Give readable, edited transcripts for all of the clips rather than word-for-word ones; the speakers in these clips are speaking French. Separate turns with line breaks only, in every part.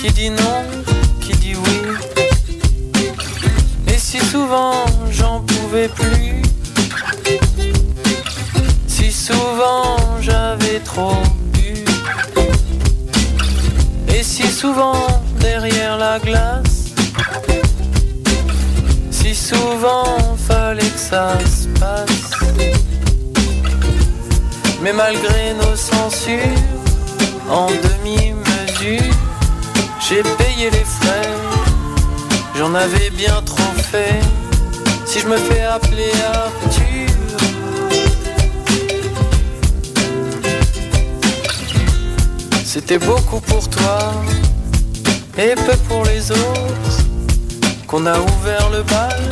qui dit non, qui dit oui. Et si souvent j'en pouvais plus, si souvent j'avais trop bu, et si souvent derrière la glace, si souvent fallait que ça se passe. Mais malgré nos censures, en demi-mesure, j'ai payé les frais, j'en avais bien trop fait. Si je me fais appeler Arthur, c'était beaucoup pour toi et peu pour les autres. Qu'on a ouvert le bal,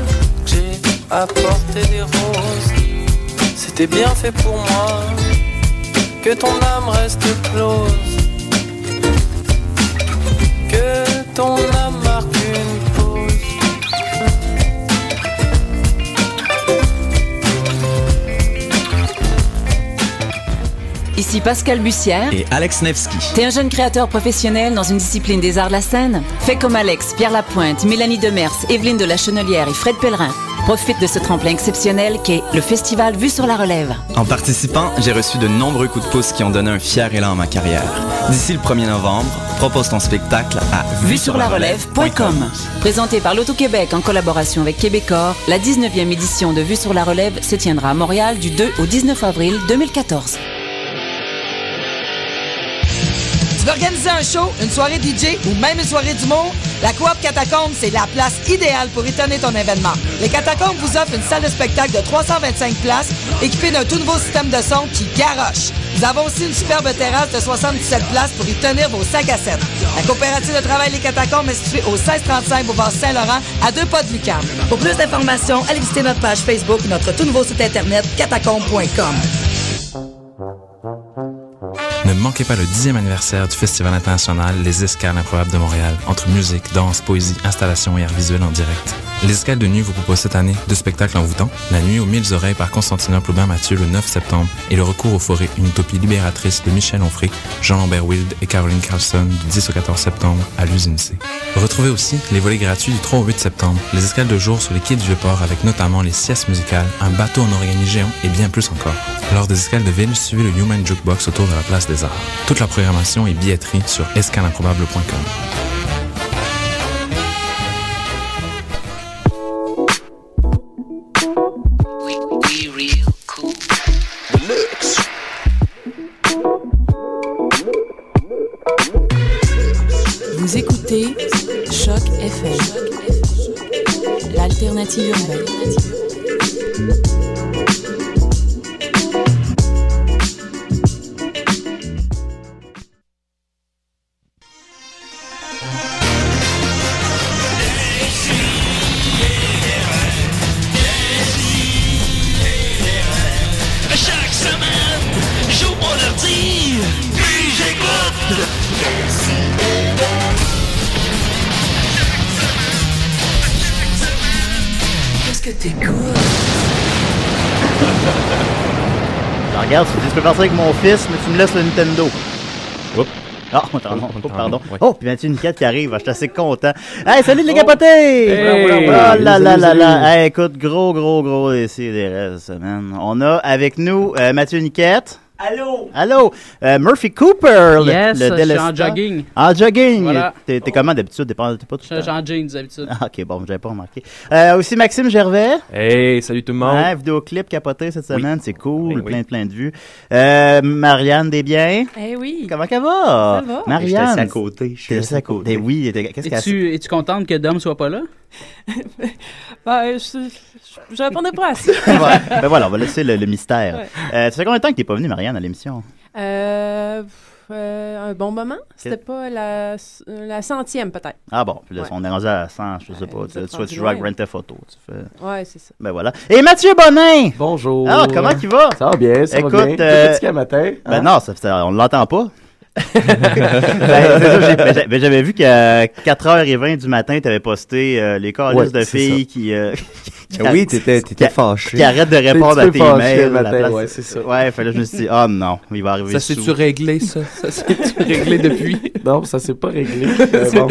que j'ai apporté des roses. C'était bien fait pour moi, que ton âme reste close, que ton âme marque une pause.
Ici Pascal Bussière
et Alex Nevsky.
T'es un jeune créateur professionnel dans une discipline des arts de la scène? Fais comme Alex, Pierre Lapointe, Mélanie Demers, Evelyne de la Chenelière et Fred Pellerin. Profite de ce tremplin exceptionnel qu'est le festival Vue sur la Relève.
En participant, j'ai reçu de nombreux coups de pouce qui ont donné un fier élan à ma carrière. D'ici le 1er novembre, propose ton spectacle à
vuesurlarelève.com. Présenté par l'Auto-Québec en collaboration avec Québecor, la 19e édition de Vue sur la Relève se tiendra à Montréal du 2 au 19 avril 2014.
Tu veux organiser un show, une soirée DJ ou même une soirée d'humour? La Coop Catacombes, c'est la place idéale pour étonner ton événement. Les Catacombes vous offrent une salle de spectacle de 325 places équipée d'un tout nouveau système de son qui garoche. Nous avons aussi une superbe terrasse de 77 places pour y tenir vos sacs à 7. La coopérative de travail Les Catacombes est située au 1635 boulevard Saint-Laurent, à 2 pas de l'UQAM. Pour plus d'informations, allez visiter notre page Facebook ou notre tout nouveau site internet catacombes.com.
Ne manquez pas le 10e anniversaire du Festival international Les Escales improbables de Montréal, entre musique, danse, poésie, installation et art visuel en direct. Les Escales de Nuit vous propose cette année 2 spectacles envoûtants, La Nuit aux 1000 oreilles par Constantinople Aubin-Mathieu le 9 septembre et Le Recours aux forêts, une utopie libératrice de Michel Onfray, Jean-Lambert Wild et Caroline Carlson du 10 au 14 septembre à l'Usine C. Retrouvez aussi les volets gratuits du 3 au 8 septembre, les escales de jour sur les quais du Vieux-Port avec notamment les siestes musicales, un bateau en origami géant et bien plus encore. Lors des escales de ville, suivez le Human Jukebox autour de la place des Arts. Toute la programmation et billetterie sur escaleimprobable.com.
Vous écoutez Choc FM, l'alternative urbaine.
Regarde, tu peux partir avec mon fils, mais tu me laisses le Nintendo. Oups. Pardon.
Ouais.
Oh, puis Mathieu Niquette qui arrive, je suis assez content. Hey, salut les capotés!
Hey!
Oh là là. Hey, écoute, gros essai des restes, man. On a avec nous Mathieu Niquette. Allô? Murphy Cooper,
Yes,
le
je suis
délestat.
en jogging.
En jogging?
Voilà.
T'es comment d'habitude? T'es pas tout
Je suis en jeans d'habitude.
Ah, ok, bon, j'avais pas remarqué. Aussi Maxime Gervais.
Hey, salut tout le monde.
Ouais, vidéoclip capoté cette semaine, c'est cool,
Oui.
plein de vues. Marianne Desbiens.
Eh oui.
Comment ça va?
Ça va.
Marianne.
J'étais assis à côté.
T'es assis à côté. Oui, qu'est-ce qu'elle
Es-tu contente que Dom soit pas là?
Ben, je répondais pas à ça.
Ben voilà, on va laisser le mystère.
Ouais.
Ça fait combien de temps que t'es pas venue, Marianne, à l'émission?
Un bon moment. C'était pas la 100e, peut-être.
Ah bon, puis là,
Ouais.
on est rendu à 100, je sais pas.
vous
Tu
êtes
vois,
rendu
tu joues à
loin.
Grand Theft Auto. Tu fais...
Ouais, c'est ça.
Ben voilà. Et Mathieu Bonin!
Bonjour.
Alors, comment tu vas?
Ça va bien, ça
Écoute,
va bien. Petit matin.
Ben non, on l'entend pas. C'est ça, j'avais vu qu'à 4h20 du matin, tu avais posté les calices de filles qui
Oui, t'étais fâché.
Qui arrête de répondre à tes mails.
Ouais, c'est ça.
Ouais, fait là, je me suis dit, oh non, il va arriver
Ça s'est-tu réglé, ça? Ça s'est-tu réglé depuis?
Non, ça s'est pas réglé.
Bon.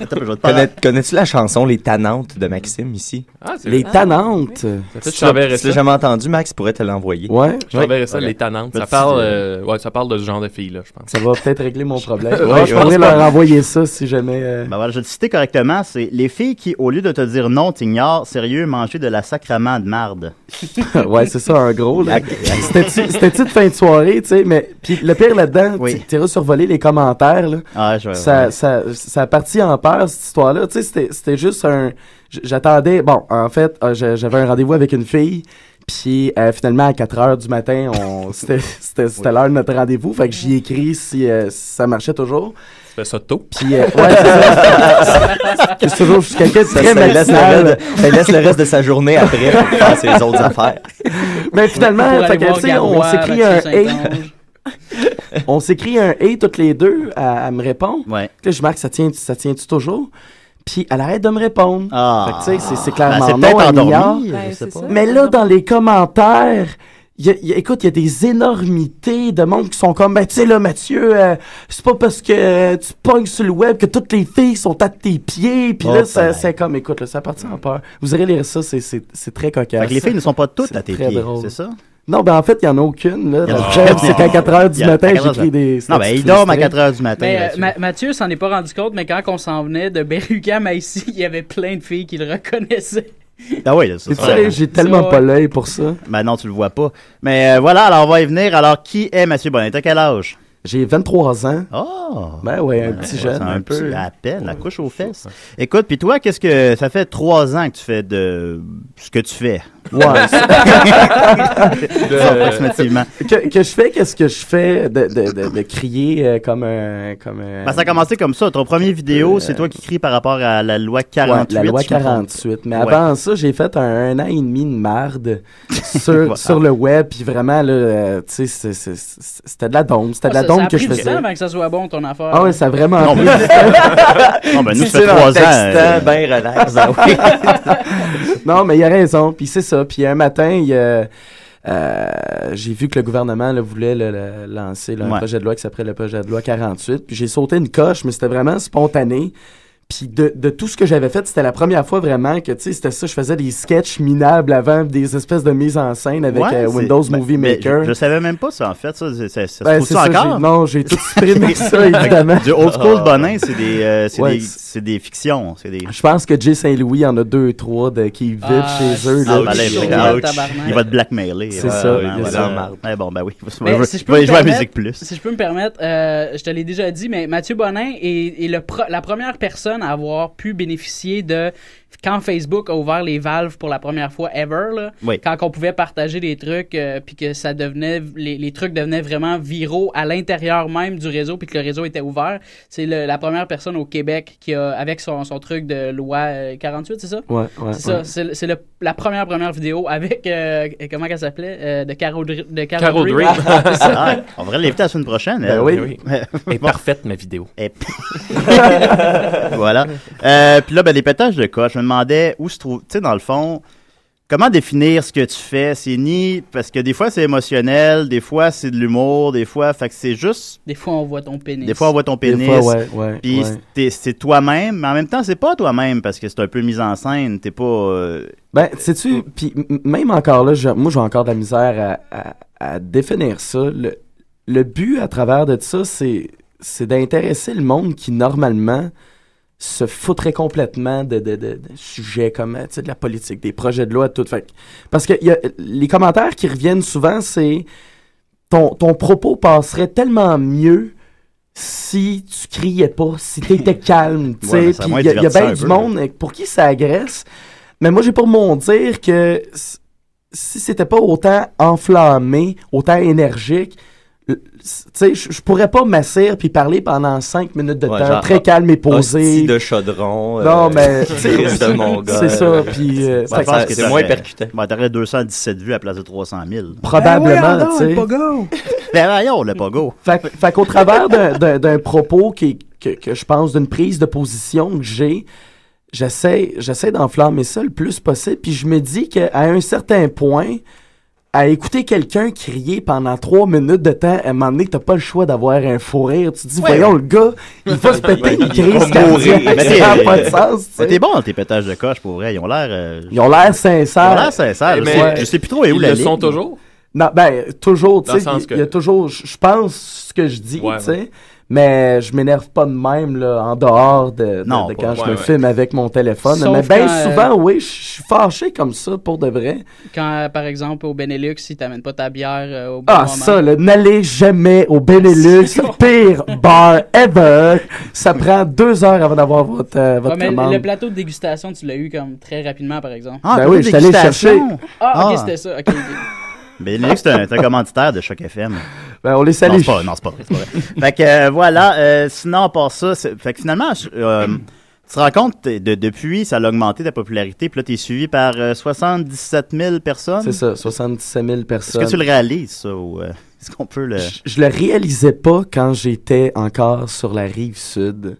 Attends, je vais te parler.
Connais-tu la chanson Les Tannantes de Maxime ici?
Ah, c'est Les Tannantes?
Tu l'as jamais entendu, Max pourrait te l'envoyer.
Ouais.
Je t'enverrai ça, Les Tannantes. Ça parle de ce genre de filles-là, je pense.
Ça va peut-être régler mon problème. Je pourrais leur envoyer ça si jamais...
Ben voilà, je vais te citer correctement, c'est les filles qui, au lieu de te dire non, t'ignorent, sérieux, manger de la sacrement de marde.
Ouais, c'est ça, un gros. C'était-tu de fin de soirée, tu sais, mais puis le pire là-dedans, t'iras survoler les commentaires, là.
Ah,
ça a parti en peur, cette histoire-là. Tu sais, c'était juste j'attendais... Bon, en fait, j'avais un rendez-vous avec une fille, puis finalement, à 4h du matin, c'était l'heure de notre rendez-vous, fait que j'y ai écrit si ça marchait toujours.
Tu fais ça tôt.
Puis, ouais, c'est toujours quelqu'un de très matinal.
Ça laisse le reste de sa journée après pour faire ses autres affaires.
Mais finalement, fait que, tu sais, on s'écrit un « On s'écrit un « et » toutes les deux à me répondre.
Ouais.
Là, je marque « ça tient-tu toujours? » Puis elle arrête de me répondre.
Ah.
Fait que, tu sais, c'est clairement
c'est
non,
peut-être
elle ignore.
endormi, je sais pas.
Mais là, dans les commentaires... écoute, il y a des énormités de monde qui sont comme, ben, tu sais, là, Mathieu, c'est pas parce que tu pognes sur le web que toutes les filles sont à tes pieds. Puis là, c'est comme, écoute, là, ça partit en peur. Vous irez lire ça, c'est très cocasse.
Fait que les filles ne sont pas toutes à tes pieds,
drôle.
c'est ça?
Non, ben en fait, il n'y en a aucune. Là. C'est qu'à 4h du matin, j'écris des...
Non, ben il dort à 4h du matin.
Mais, Mathieu s'en est pas rendu compte, mais quand on s'en venait de Berugam à ici, il y avait plein de filles qui le reconnaissaient.
Ah oui, c'est
ça. J'ai tellement pas l'œil pour ça.
Ben non, tu le vois pas. Mais voilà, alors on va y venir. Alors, qui est Mathieu Bonnet? T'as quel âge?
J'ai 23 ans.
Oh!
Ben ouais, un petit jeune.
Un peu. À peine, la couche aux fesses. Écoute, puis toi, qu'est-ce que... Ça fait 3 ans que tu fais de ce que tu fais.
Ouais.
Approximativement.
Qu'est-ce que je fais de crier comme un...
Ben, ça a commencé comme ça. Ton premier vidéo, c'est toi qui cries par rapport à la loi 48.
Ouais, la loi 48. Mais avant ça, j'ai fait un an et demi de marde sur le web. Puis vraiment, là, tu sais, c'était de la dombe. C'était de la dombe que je faisais.
Ça a pris du temps avant que ça soit bon, ton affaire.
Ah oui, ça a vraiment...
Non, ben nous, ça fait 3 ans.
Ben relax.
Non, mais il a raison. Puis c'est ça. Puis un matin, j'ai vu que le gouvernement voulait lancer un projet de loi qui s'appelait le projet de loi 48. Puis j'ai sauté une coche, mais c'était vraiment spontané. Puis de tout ce que j'avais fait, c'était la première fois vraiment que, tu sais, c'était ça, je faisais des sketchs minables avant, des espèces de mises en scène avec Windows Movie Maker.
Je savais même pas ça, en fait, ça se trouve
ça
encore?
Non, j'ai tout supprimé ça, évidemment.
Du old school Bonin, c'est des fictions.
Je pense que Jay Saint-Louis en a 2-3 qui vivent chez eux.
Il va te blackmailer.
C'est ça.
Bon, ben oui.
Je vais jouer à Musique Plus. Si je peux me permettre, je te l'ai déjà dit, mais Mathieu Bonin est la première personne à avoir pu bénéficier de quand Facebook a ouvert les valves pour la première fois ever, là, quand on pouvait partager des trucs puis que ça devenait les trucs devenaient vraiment viraux à l'intérieur même du réseau puis que le réseau était ouvert. C'est la première personne au Québec qui a, avec son truc de loi 48, c'est ça?
Ouais.
C'est ça. C'est la première vidéo avec comment qu'elle s'appelait? De Caro Dream.
On devrait l'inviter la semaine prochaine.
Ben oui.
Elle est parfaite, ma vidéo.
Voilà. Puis là, ben, les pétages de coche, je me demandais où se trouve, tu sais, dans le fond, comment définir ce que tu fais? C'est parce que des fois, c'est émotionnel, des fois, c'est de l'humour, des fois, fait que c'est juste...
Des fois, on voit ton pénis.
Des fois, Puis c'est toi-même, mais en même temps, c'est pas toi-même, parce que c'est un peu mise en scène, t'es pas...
Ben, sais-tu, puis même encore là, moi, j'ai encore de la misère à définir ça. Le but, à travers de ça, c'est d'intéresser le monde qui, normalement... se foutrait complètement de sujets comme de la politique, des projets de loi, tout. Fait, parce que les commentaires qui reviennent souvent, c'est ton propos passerait tellement mieux si tu criais pas, si t'étais calme. Puis il y a bien du monde pour qui ça agresse. Mais moi, j'ai pour mon dire que si c'était pas autant enflammé, autant énergique, tu sais, je pourrais pas m'asseoir puis parler pendant 5 minutes de temps, genre, très calme et posé.
De chaudron.
Non, mais c'est ça. Puis
c'est moins percutant.
T'aurais 217 vues à la place de 300 000.
Probablement, tu sais.
Le pogo. Ben voyons, le pogo.
Fait qu'au travers d'un propos que je pense, d'une prise de position que j'ai, j'essaie d'enflammer ça le plus possible, puis je me dis qu'à un certain point, à écouter quelqu'un crier pendant 3 minutes de temps, à un moment donné, t'as pas le choix d'avoir un fou rire. Tu te dis, voyons, le gars, il va se péter une crise cardiaque. Ça n'a pas de sens.
Mais t'es bon dans tes pétages de coche, pour vrai. Ils ont l'air...
Ils ont l'air sincères.
Ils ont l'air sincères. Mais je sais plus trop où la ligne.
Ils le sont toujours?
Non, toujours, tu sais. Il y a toujours... Je pense ce que je dis, tu sais. Mais je m'énerve pas de même là, en dehors de quand je me filme avec mon téléphone. Sauf mais bien souvent, oui, je suis fâché comme ça, pour de vrai.
Quand, par exemple, au Benelux, si t'amènes pas ta bière au bon moment.
Ça, là, n'allez jamais au Benelux, pire bar ever. Ça prend 2 heures avant d'avoir votre commande.
Le plateau de dégustation, tu l'as eu comme très rapidement, par exemple.
Oui, je suis allé chercher.
Ok, c'était ça. Okay.
Benelux, c'est un commanditaire de Choc FM.
On les salue.
Non, c'est pas vrai. Fait que voilà, sinon, à part ça, fait que finalement, tu te rends compte, depuis, ça a augmenté ta popularité, puis là, t'es suivi par 77 000 personnes.
C'est ça, 77 000 personnes.
Est-ce que tu le réalises, ça, ou est-ce qu'on peut le...
Je le réalisais pas quand j'étais encore sur la rive sud.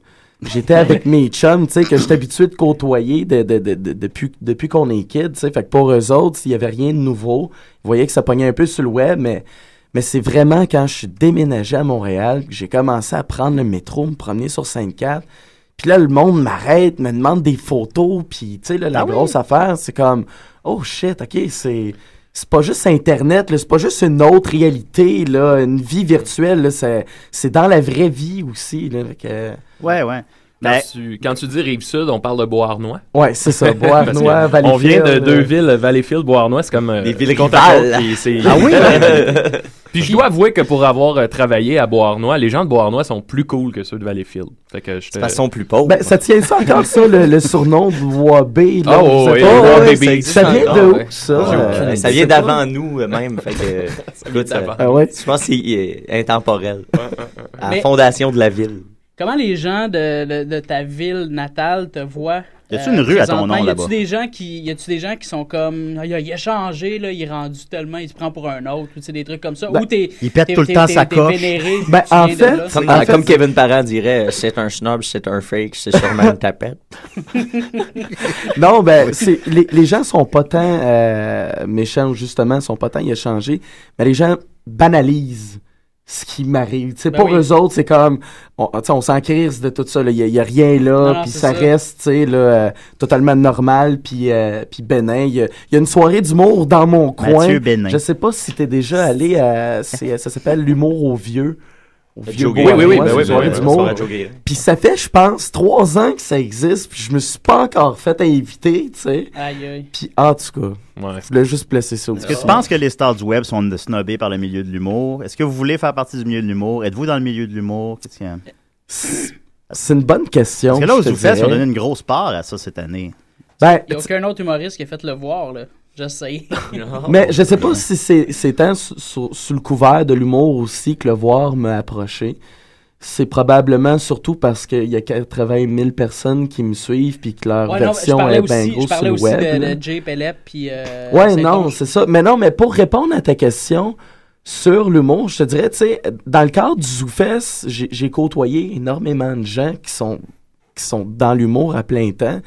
J'étais avec mes chums, tu sais, que j'étais habitué de côtoyer depuis qu'on est kid, tu sais. Fait que pour eux autres, il y avait rien de nouveau. Ils voyaient que ça pognait un peu sur le web, mais c'est vraiment quand je suis déménagé à Montréal que j'ai commencé à prendre le métro, me promener sur Sainte-Cat. Puis là, le monde m'arrête, me demande des photos, puis tu sais, la grosse affaire, c'est comme, oh shit, OK, c'est pas juste Internet, là, c'est pas juste une autre réalité, là, une vie virtuelle, là, c'est dans la vraie vie aussi, là.
Ouais.
Quand tu dis Rive-Sud, on parle de Beauharnois.
Ouais, c'est ça, Beauharnois, Valleyfield.
On vient de 2 villes, Valleyfield, Beauharnois, c'est comme...
des villes rivales.
Ah oui?
Puis je dois avouer que pour avoir travaillé à Beauharnois, les gens de Beauharnois sont plus cool que ceux de Valleyfield. Fait que
de façon plus pauvre.
Ça tient ça encore, ça, le surnom de Bois-B? Ça vient de où, ça?
Ça vient d'avant nous, même. Fait que, écoute, je pense que c'est intemporel. À la fondation de la ville.
Comment les gens de ta ville natale te voient?
Y a-tu une rue à ton nom là-bas?
Y a-tu des gens qui sont comme, il a changé, là, il est rendu tellement, il se prend pour un autre, ou des trucs comme ça? Ou
il pète tout le temps sa coche.
En fait,
comme Kevin Parent dirait, c'est un snob, c'est un fake, c'est sûrement une tapette.
Non, les gens sont pas tant méchants, justement, sont pas tant, il a changé, mais les gens banalisent ce qui m'arrive. Pour eux autres, c'est comme... On s'en crisse de tout ça. Il y a rien là, puis ça reste totalement normal, puis bénin. Il y a une soirée d'humour dans mon coin.
Mathieu Bénin.
Je sais pas si t'es déjà allé à... ça s'appelle l'humour aux vieux.
Oui, soirée d'humour.
Puis ça fait, je pense, 3 ans que ça existe, puis je me suis pas encore fait inviter, tu sais.
Aïe.
Puis en tout cas, je voulais juste placer ça.
Est-ce que tu penses que les stars du web sont snobées par le milieu de l'humour? Est-ce que vous voulez faire partie du milieu de l'humour? Êtes-vous dans le milieu de l'humour? Qu'est-ce qu'il y a?
C'est une bonne question.
Parce que là, aux Zoufest, ils ont donné une grosse part à ça cette année.
Il n'y a aucun autre humoriste qui a fait le voir, là. J'essaie.
Mais je sais pas si c'est tant sous le couvert de l'humour aussi que le voir m'a approché. C'est probablement surtout parce qu'il y a 80 000 personnes qui me suivent puis que leur version est bien grosse sur le web.
Je parlais aussi de Jay Pelep puis
c'est ça. Mais pour répondre à ta question sur l'humour, je te dirais, tu sais, dans le cadre du Zoufest, j'ai côtoyé énormément de gens qui sont dans l'humour à plein temps.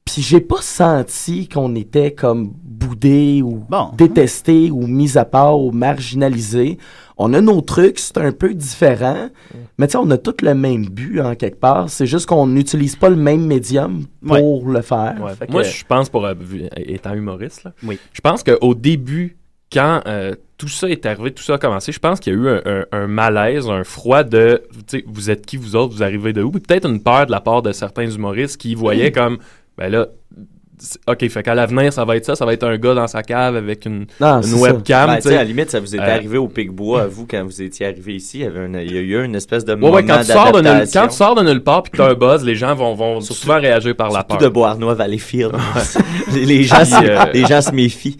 Puis j'ai pas senti qu'on était comme boudés ou détestés ou mis à part ou marginalisés. On a nos trucs, c'est un peu différent. Mais tu sais, on a tous le même but en quelque part. C'est juste qu'on n'utilise pas le même médium pour le faire.
Moi, je pense, étant humoriste, là, je pense qu'au début, quand tout ça est arrivé, tout ça a commencé, je pense qu'il y a eu un malaise, un froid de, tu sais, vous êtes qui vous autres, vous arrivez de où? Puis peut-être une peur de la part de certains humoristes qui voyaient comme... Ben là, OK, fait qu'à l'avenir, ça va être un gars dans sa cave avec une webcam.
À la limite, ça vous est arrivé au Picbois, vous, quand vous étiez arrivé ici, il y a eu une espèce de moment d'adaptation.
Quand tu sors de nulle part puis que t'as un buzz, les gens vont souvent réagir par la peur.
Surtout de Beauharnois, Valleyfield. les gens se méfient.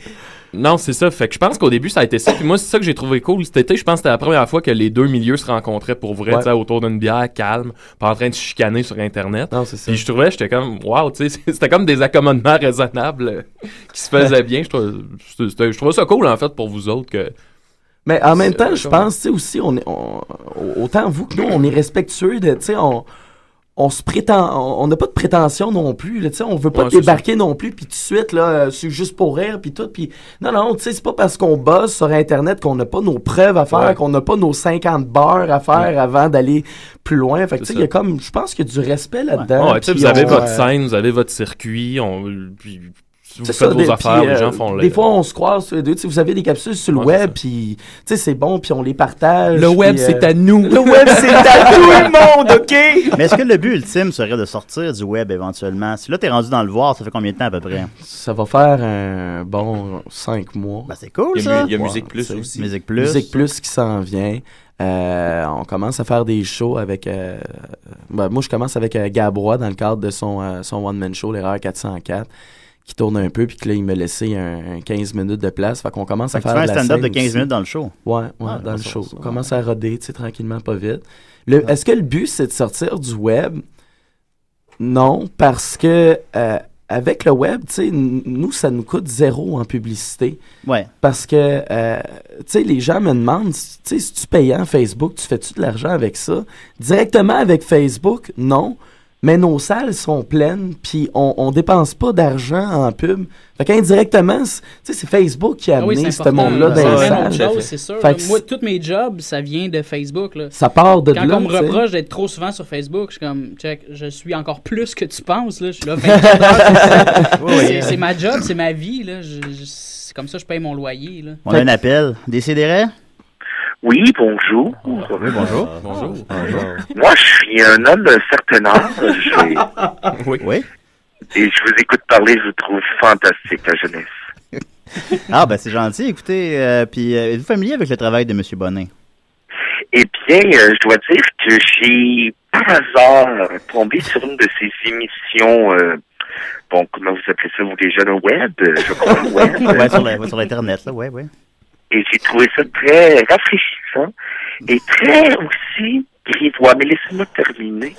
Non, c'est ça. Fait que je pense qu'au début, ça a été ça. Puis moi, c'est ça que j'ai trouvé cool. Cet été, je pense que c'était la première fois que les deux milieux se rencontraient pour vrai, tu sais, autour d'une bière, calme, pas en train de se chicaner sur Internet.
Non, c'est ça.
Puis j'étais comme, wow, tu sais, c'était comme des accommodements raisonnables qui se faisaient bien. Je trouvais ça cool, en fait, pour vous autres que...
Mais en même temps, je pense, tu sais, aussi, autant vous que nous, on est respectueux de, tu sais, on n'a pas de prétention non plus, là, tu sais, on veut pas débarquer non plus, puis tout de suite, là, c'est juste pour rire, puis tout, puis non, tu sais, c'est pas parce qu'on bosse sur Internet qu'on n'a pas nos preuves à faire, qu'on n'a pas nos 50 bars à faire avant d'aller plus loin, fait que tu sais, il y a comme, je pense qu'il y a du respect là-dedans.
Ouais, tu sais, vous avez votre scène, vous avez votre circuit, puis vous faites vos affaires, les gens font
des fois, on se croise sur les deux. Vous avez des capsules sur le web, puis c'est bon, puis on les partage.
Le web, c'est à nous.
Le web, c'est à tout le monde, OK?
Mais est-ce que le but ultime serait de sortir du web éventuellement? Si là, t'es rendu dans le voir, ça fait combien de temps à peu près?
Ça va faire un bon 5 mois.
Ben, c'est cool, ça.
Il y a Musique Plus aussi.
Musique Plus.
Musique Plus qui s'en vient. On commence à faire des shows avec... moi, je commence avec Gabrois dans le cadre de son one-man show, l'Erreur 404. Qui tourne un peu, puis que là, il m'a laissé un 15 minutes de place. Fait qu'on commence à faire de la scène.
Tu fais un stand-up de 15 minutes dans le show?
Ouais, dans le show. On commence à roder, tu sais, tranquillement, pas vite. Est-ce que le but, c'est de sortir du web? Non, parce que avec le web, tu sais, nous, ça nous coûte 0 en publicité.
Ouais.
Parce que, tu sais, les gens me demandent, tu sais, si tu payes en Facebook, tu fais-tu de l'argent avec ça? Directement avec Facebook, non. Mais nos salles sont pleines, puis on dépense pas d'argent en pub. Fait qu'indirectement, c'est Facebook qui a amené ce monde-là dans les salles.
C'est sûr. Moi, tous mes jobs, ça vient de Facebook. Là.
Ça part de là.
Quand on me reproche d'être trop souvent sur Facebook, je suis comme, check, je suis encore plus que tu penses. Là. Je suis là 24 heures. C'est ma job, c'est ma vie. Là. C'est comme ça que je paye mon loyer. Là.
On a un appel. Décidérez?
Oui, bonjour.
Oui, bonjour.
Bonjour.
Moi, je suis un homme d'un certain âge.
Oui.
Et je vous écoute parler, je vous trouve fantastique, la jeunesse.
Ah, ben c'est gentil. Écoutez, puis êtes-vous familier avec le travail de M. Bonin?
Eh bien, je dois dire que j'ai, par hasard, tombé sur une de ces émissions... bon, comment vous appelez ça, vous, les jeunes au web? Je crois, web.
Ouais, sur l'Internet, là, ouais.
Et j'ai trouvé ça très rafraîchissant et très aussi grivois. Mais laissez-moi terminer.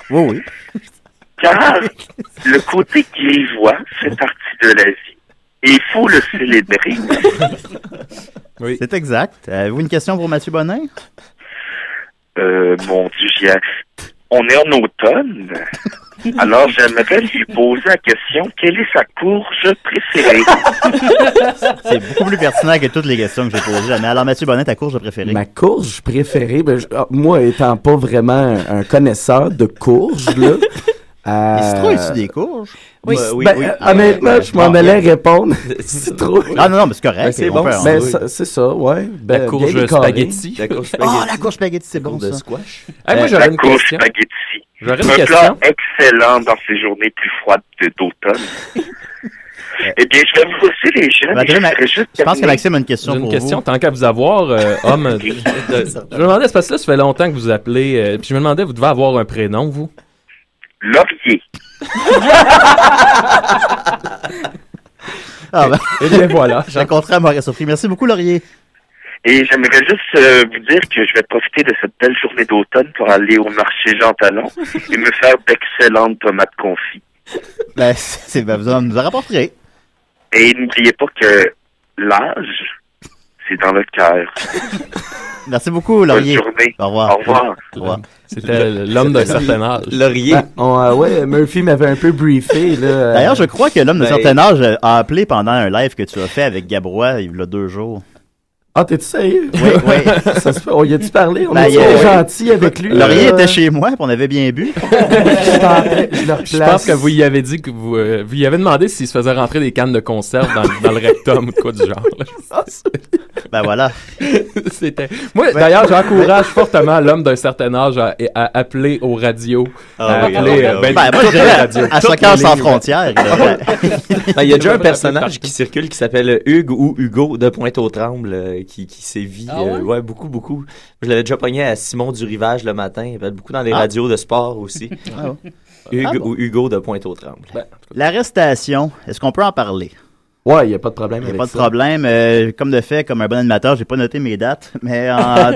Oui.
Car le côté grivois fait partie de la vie. Et il faut le célébrer.
Oui. C'est exact. Avez-vous une question pour Mathieu Bonin?
Mon Dieu, on est en automne. Alors, j'aimerais lui poser la question, quelle est sa courge préférée?
C'est beaucoup plus pertinent que toutes les questions que j'ai posées. Mais alors, Mathieu Bonin, ta courge préférée?
Ma courge préférée? Moi, étant pas vraiment un connaisseur de courges, là...
Citrouille, c'est des courges?
Oui. Honnêtement, je m'en allais répondre. Citrouille.
Ah non, mais c'est correct.
C'est bon. C'est ça, ouais.
La courge spaghetti.
La courge spaghetti, c'est bon, ça.
De squash.
Moi, j'aurais une question.
Un plat excellent dans ces journées plus froides d'automne. Eh bien, je vais vous laisser les jeunes.
Je pense que Maxime a une question pour vous.
J'ai une question, tant qu'à vous avoir, homme. Je me demandais, c'est parce que là, ça fait longtemps que vous appelez. Puis je me demandais, vous devez avoir un prénom, vous?
Laurier.
Et bien voilà, j'ai rencontré à m'aurait surpris. Merci beaucoup, Laurier.
Et j'aimerais juste vous dire que je vais profiter de cette belle journée d'automne pour aller au marché Jean Talon et me faire d'excellentes tomates confites.
Vous nous en rapporterez.
Et n'oubliez pas que l'âge, c'est dans le cœur.
Merci beaucoup, Laurier.
Bonne journée.
Au revoir.
Au revoir.
C'était l'homme d'un certain âge.
Laurier.
Ouais, Murphy m'avait un peu briefé.
D'ailleurs, je crois que l'homme d'un certain âge a appelé pendant un live que tu as fait avec Gabrois il y a 2 jours.
Ah, t'es-tu sérieux?
Oui.
On y a-tu parlé? On était gentil avec lui.
Laurier était chez moi, puis on avait bien bu.
Je pense que vous y avez dit que vous y avez demandé s'il se faisait rentrer des cannes de conserve dans le rectum ou quoi du genre.
Ben voilà.
Moi, d'ailleurs, j'encourage fortement l'homme d'un certain âge à appeler aux radios.
Moi, je dirais à Soccer sans frontières.
Il y a déjà un personnage qui circule qui s'appelle Hugues ou Hugo de Pointe-aux-Trembles qui sévit. Beaucoup. Je l'avais déjà pogné à Simon du Rivage le matin. Il y avait beaucoup dans les radios de sport aussi. Hugues ou Hugo de Pointe-aux-Trembles.
L'arrestation, est-ce qu'on peut en parler?
Ouais, il n'y a pas de problème.
Il n'y a pas de problème. Comme de fait, comme un bon animateur, j'ai pas noté mes dates, mais en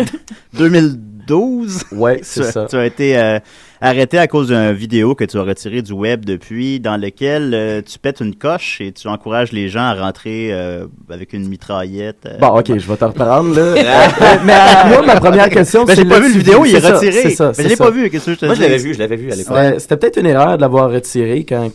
2000 2012.
Ouais, c'est ça.
Tu as été arrêté à cause d'une vidéo que tu as retirée du web depuis, dans lequel tu pètes une coche et tu encourages les gens à rentrer avec une mitraillette.
Bon, ok, je vais te reprendre, là. Mais moi, ma première question,
c'est... j'ai pas vu le vidéo, il est retiré.
C'est ça,
mais je l'ai pas vu, qu'est-ce que je te dis?
Moi, je l'avais vu à l'époque.
C'était peut-être une erreur de l'avoir retiré quand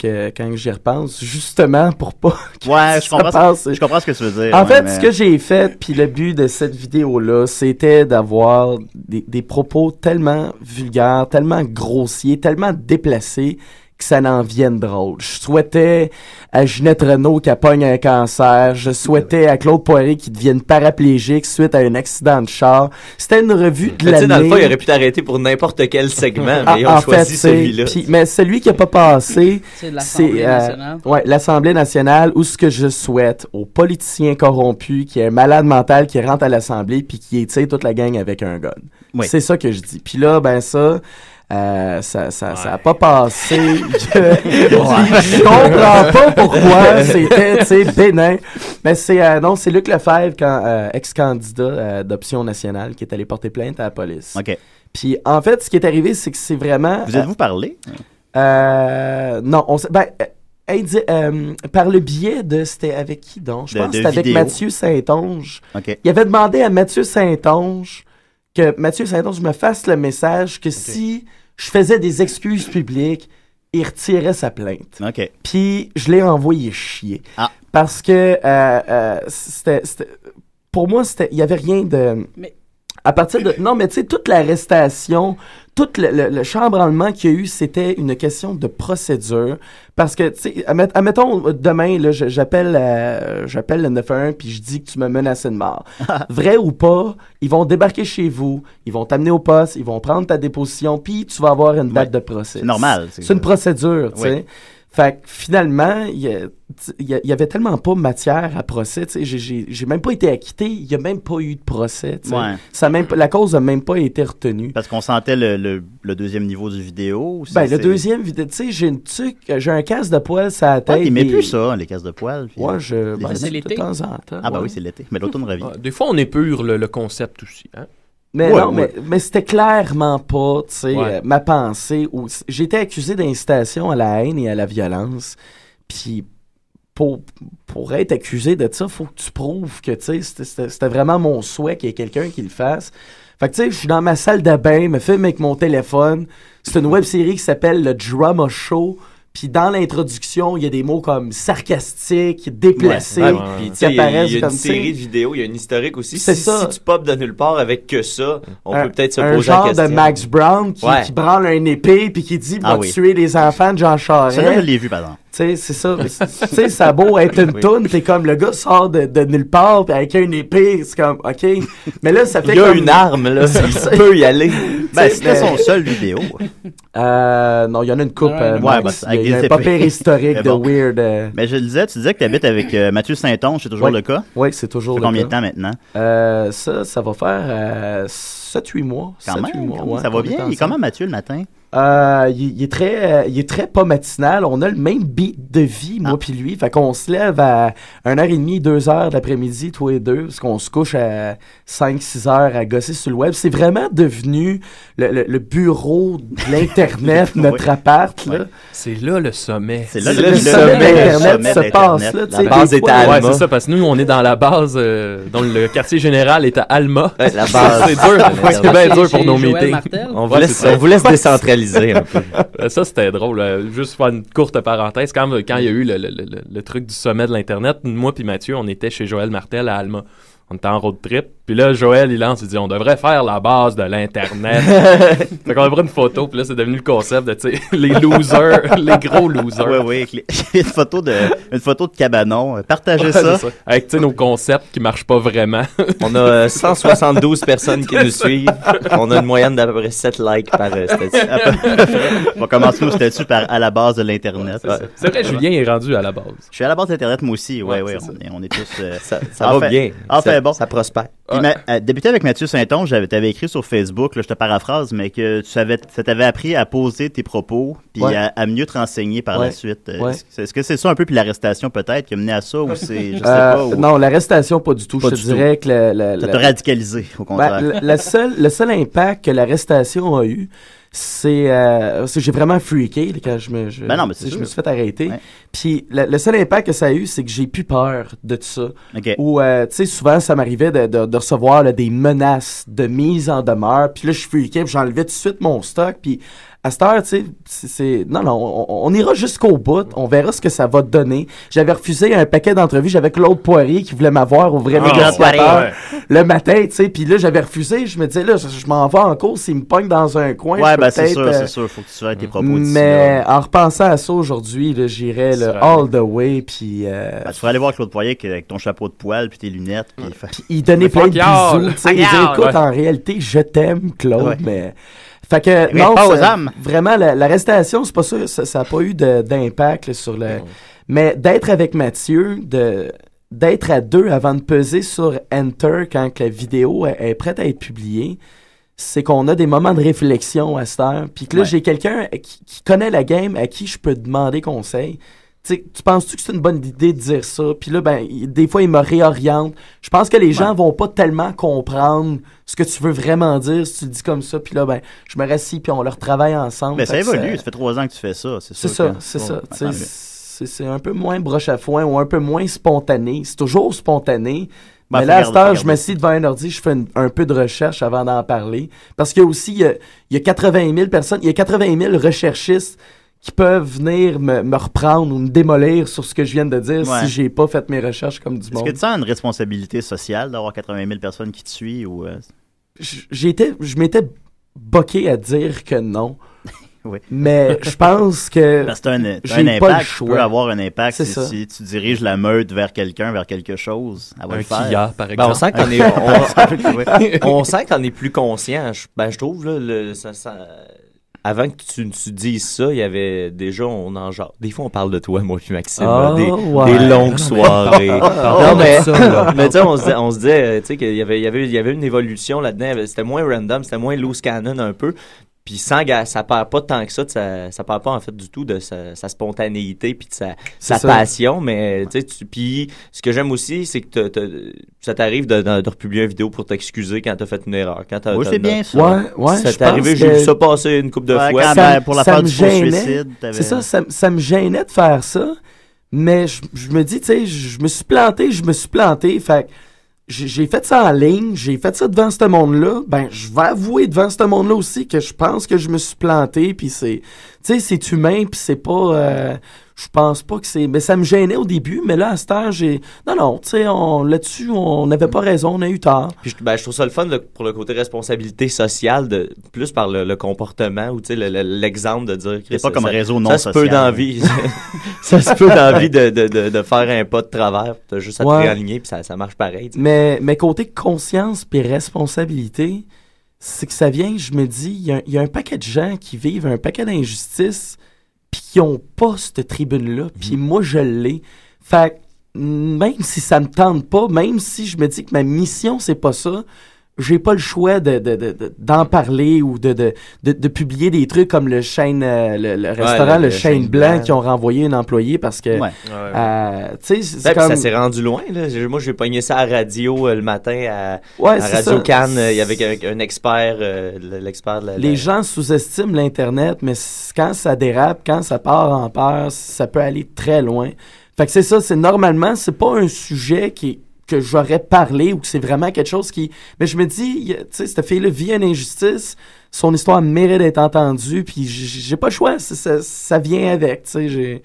j'y repense, justement pour pas...
Ouais, je comprends ce que tu veux dire.
En fait, ce que j'ai fait, puis le but de cette vidéo-là, c'était d'avoir des propos tellement vulgaires, tellement grossiers, tellement déplacés que ça n'en vienne drôle. Je souhaitais à Ginette Renault qu'elle pogne un cancer. Je souhaitais à Claude Poiré qu'il devienne paraplégique suite à un accident de char. C'était une revue de l'année.
Dans le fond, il aurait pu t'arrêter pour n'importe quel segment, mais ils ont choisi celui-là.
Mais celui qui n'a pas passé,
c'est l'Assemblée nationale.
Ouais, l'Assemblée nationale, où ce que je souhaite aux politiciens corrompus, qui est un malade mental qui rentre à l'Assemblée puis qui étire toute la gang avec un gun. Oui. C'est ça que je dis. Puis là, ben ça a pas passé. Je comprends pas pourquoi. C'était, tu sais, bénin. Mais c'est Luc Lefebvre, ex-candidat d'Option nationale, qui est allé porter plainte à la police.
OK.
Puis, en fait, ce qui est arrivé, c'est que c'est vraiment...
Vous êtes-vous parlé?
Non, par le biais de... C'était avec qui donc? Je pense que c'était avec Mathieu Saint-Onge.
Okay.
Il avait demandé à Mathieu Saint-Onge que Mathieu Saint-Onge me fasse le message que si je faisais des excuses publiques, il retirait sa plainte.
OK.
Puis je l'ai envoyé chier. Parce que c'était... Pour moi, il y avait rien de... Mais... À partir de... Non, mais tu sais, toute l'arrestation, tout le chambranlement qu'il y a eu, c'était une question de procédure. Parce que, tu sais, admettons, demain, là, j'appelle le 911 puis je dis que tu me menaçais de mort. Vrai ou pas, ils vont débarquer chez vous, ils vont t'amener au poste, ils vont prendre ta déposition, puis tu vas avoir une date de procès.
C'est normal.
C'est une procédure, tu sais. Fait que finalement, il y avait tellement pas matière à procès, tu sais, j'ai même pas été acquitté, il y a même pas eu de procès, tu sais. La cause a même pas été retenue.
Parce qu'on sentait le deuxième niveau du vidéo.
Le deuxième vidéo, tu sais, j'ai un casse de poil sur la tête.
Il met plus ça, les casses de poil. Puis,
c'est l'été.
De temps en temps.
Ah oui, c'est l'été, mais l'automne revient.
Des fois, on épure le concept aussi, hein.
Mais mais c'était clairement pas, tu sais, ma pensée. J'ai été accusé d'incitation à la haine et à la violence. Puis pour être accusé de ça, faut que tu prouves que, tu sais, c'était vraiment mon souhait qu'il y ait quelqu'un qui le fasse. Fait que, tu sais, je suis dans ma salle de bain, me filme avec mon téléphone. C'est une web-série qui s'appelle Le Drama Show. Puis dans l'introduction, il y a des mots comme sarcastique, déplacé,
qui apparaissent. Il y a une série de vidéos, il y a une historique aussi. Si tu popes de nulle part avec que ça, on peut peut-être se poser la question.
Un genre de Max Brown qui branle un épée puis qui dit « Va tuer les enfants de Jean Charest ».
Ça, je l'ai vu, par exemple.
Tu sais, c'est ça. Tu sais, ça a beau être une toune, t'es comme, le gars sort de nulle part pis avec une épée, c'est comme, OK. Mais là, ça fait comme...
Il y a une arme, là, il peut y aller.
C'était son seul vidéo.
Non, il y en a une coupe. Il y a un papier historique de weird.
Mais tu disais que tu habites avec Mathieu Saint-Onge, c'est toujours le cas?
Oui, c'est toujours le cas.
Combien de temps maintenant?
Ça va faire 7-8 mois.
Quand même, ça va bien. Il est comment, Mathieu, le matin?
Il est très pas matinal. On a le même beat de vie, moi puis lui. Fait qu'on se lève à 1h30, 2h de l'après-midi, tous les deux, parce qu'on se couche à 5-6 heures à gosser sur le web. C'est vraiment devenu le bureau de l'Internet, notre appart. Là.
C'est là le sommet.
C'est là le sommet d'Internet se passe. Là,
la base est à Alma.
Ouais, c'est ça, parce que nous, on est dans la base, dont le quartier général est à Alma.
Ouais, la base.
C'est dur. C'est bien dur pour nos meetings.
On vous laisse décentraliser. Un peu.
Ça, c'était drôle. Juste faire une courte parenthèse. Quand il y a eu le truc du sommet de l'Internet, moi puis Mathieu, on était chez Joël Martel à Alma. On était en road trip. Puis là, Joël, il lance, il dit, on devrait faire la base de l'Internet. Fait qu'on a pris une photo, puis là, c'est devenu le concept de, tu sais, les losers, les gros losers.
Oui, une photo de cabanon. Partagez ça.
Avec, tu sais, nos concepts qui marchent pas vraiment.
On a 172 personnes qui nous suivent. On a une moyenne d'à peu près 7 likes par statut.
On va commencer nos statuts par à la base de l'Internet.
C'est vrai, Julien est rendu à la base.
Je suis à la base de l'Internet, moi aussi. Oui, on est tous...
Ça va bien.
Enfin, bon.
Ça prospère.
Débuté avec Mathieu Saint-Onge, t'avais écrit sur Facebook, là, je te paraphrase, mais que ça t'avait appris à poser tes propos puis à mieux te renseigner par la suite. Est-ce que c'est ça un peu, puis l'arrestation peut-être qui a mené à ça, ou c'est, je sais pas? Ou...
Non, l'arrestation, pas du tout. Je te dirais que
ça t'a radicalisé, au contraire.
Le seul impact que l'arrestation a eu, c'est j'ai vraiment freaké quand je me suis fait arrêter. Puis le seul impact que ça a eu, c'est que j'ai plus peur de tout ça. Ou tu sais, souvent ça m'arrivait de recevoir là, des menaces de mise en demeure. Puis là je freakais, puis j'enlevais tout de suite mon stock. Puis à cette heure, tu sais, on ira jusqu'au bout, on verra ce que ça va donner. J'avais refusé un paquet d'entrevues, j'avais Claude Poirier qui voulait m'avoir au vrai négociateur le matin, tu sais, puis là j'avais refusé, je me disais là, je m'en vais en cours, s'il me pogne dans un coin,
c'est sûr, faut que tu fasses tes propos d'ici.
Mais en repensant à ça aujourd'hui, j'irais le all the way, puis...
tu ferais aller voir Claude Poirier avec ton chapeau de poil puis tes lunettes. Puis
il donnait plein de bisous, tu sais, il disait, écoute, en réalité, je t'aime, Claude, mais... Fait que, non, vraiment, l'arrestation, c'est pas ça, ça a pas eu d'impact là, sur le... Mais d'être avec Mathieu, d'être à deux avant de peser sur Enter quand la vidéo est prête à être publiée, c'est qu'on a des moments de réflexion à cette heure. Puis que là, j'ai quelqu'un qui connaît la game, à qui je peux demander conseil. Tu penses-tu que c'est une bonne idée de dire ça? Puis là, des fois, il me réoriente. Je pense que les gens vont pas tellement comprendre ce que tu veux vraiment dire si tu le dis comme ça. Puis là, je me rassis puis on leur travaille ensemble.
Mais ça évolue. Ça fait 3 ans que tu fais ça.
C'est ça. C'est un peu moins broche à foin ou un peu moins spontané. C'est toujours spontané. Mais là, à cette heure, je m'assieds devant un ordi, je fais un peu de recherche avant d'en parler. Parce qu'il y a aussi, il y a 80 000 personnes, il y a 80 000 recherchistes qui peuvent venir me reprendre ou me démolir sur ce que je viens de dire si j'ai pas fait mes recherches comme du monde.
Est-ce que tu sens une responsabilité sociale d'avoir 80 000 personnes qui te suivent? Ou
je m'étais boqué à dire que non. Mais je pense que
parce que un impact, tu peux avoir un impact si tu diriges la meute vers quelqu'un, vers quelque chose. Elle va le faire.
Kia, par exemple. On sent qu'on est plus conscient. Je trouve là, avant que tu dises ça, il y avait déjà, des fois on parle de toi, moi puis Maxime, des longues soirées. Mais tu sais, on se disait, tu sais, qu'il y avait une évolution là-dedans, c'était moins random, c'était moins loose cannon un peu. Puis ça perd pas tant que ça, ça perd pas en fait du tout de sa spontanéité puis de sa passion, mais tu sais, puis ce que j'aime aussi, c'est que ça t'arrive de republier une vidéo pour t'excuser quand t'as fait une erreur.
Moi, c'est bien ça.
Ouais,
ça t'est arrivé, j'ai vu ça passer une couple de fois.
Pour la part du suicide.
C'est ça me gênait de faire ça, mais je me dis, tu sais, je me suis planté, fait j'ai fait ça en ligne, j'ai fait ça devant ce monde-là, je vais avouer devant ce monde-là aussi que je pense que je me suis planté, puis c'est humain, puis c'est pas... je pense pas que c'est... Mais ça me gênait au début, mais là, à cette heure, Non, tu sais, là-dessus, on n'avait pas raison, on a eu tort.
Puis je trouve ça le fun pour le côté responsabilité sociale, plus par le comportement, ou tu sais, l'exemple de dire...
C'est pas comme réseau non social.
Ça se peut d'envie. Ça se peut d'envie de faire un pas de travers, t'as juste à te réaligner, puis ça marche pareil.
Mais côté conscience puis responsabilité, c'est que ça vient, je me dis, il y a un paquet de gens qui vivent un paquet d'injustices puis qui ont pas cette tribune-là, puis moi, je l'ai. Fait que, même si ça me tente pas, même si je me dis que ma mission, c'est pas ça, j'ai pas le choix d'en parler ou de publier des trucs comme le restaurant Le Chêne Blanc qui ont renvoyé un employé parce que tu sais, c'est comme...
ça s'est rendu loin là. Moi j'ai pogné ça à la radio le matin à Radio Cannes, il y avait un expert l'expert
les gens sous-estiment l'internet, mais quand ça dérape, quand ça part en peur, ça peut aller très loin. Fait que c'est ça, normalement c'est pas un sujet que j'aurais parlé ou que c'est vraiment quelque chose qui... Mais je me dis, tu sais, cette fille-là vit une injustice, son histoire mérite d'être entendue, puis j'ai pas le choix, ça vient avec, tu sais,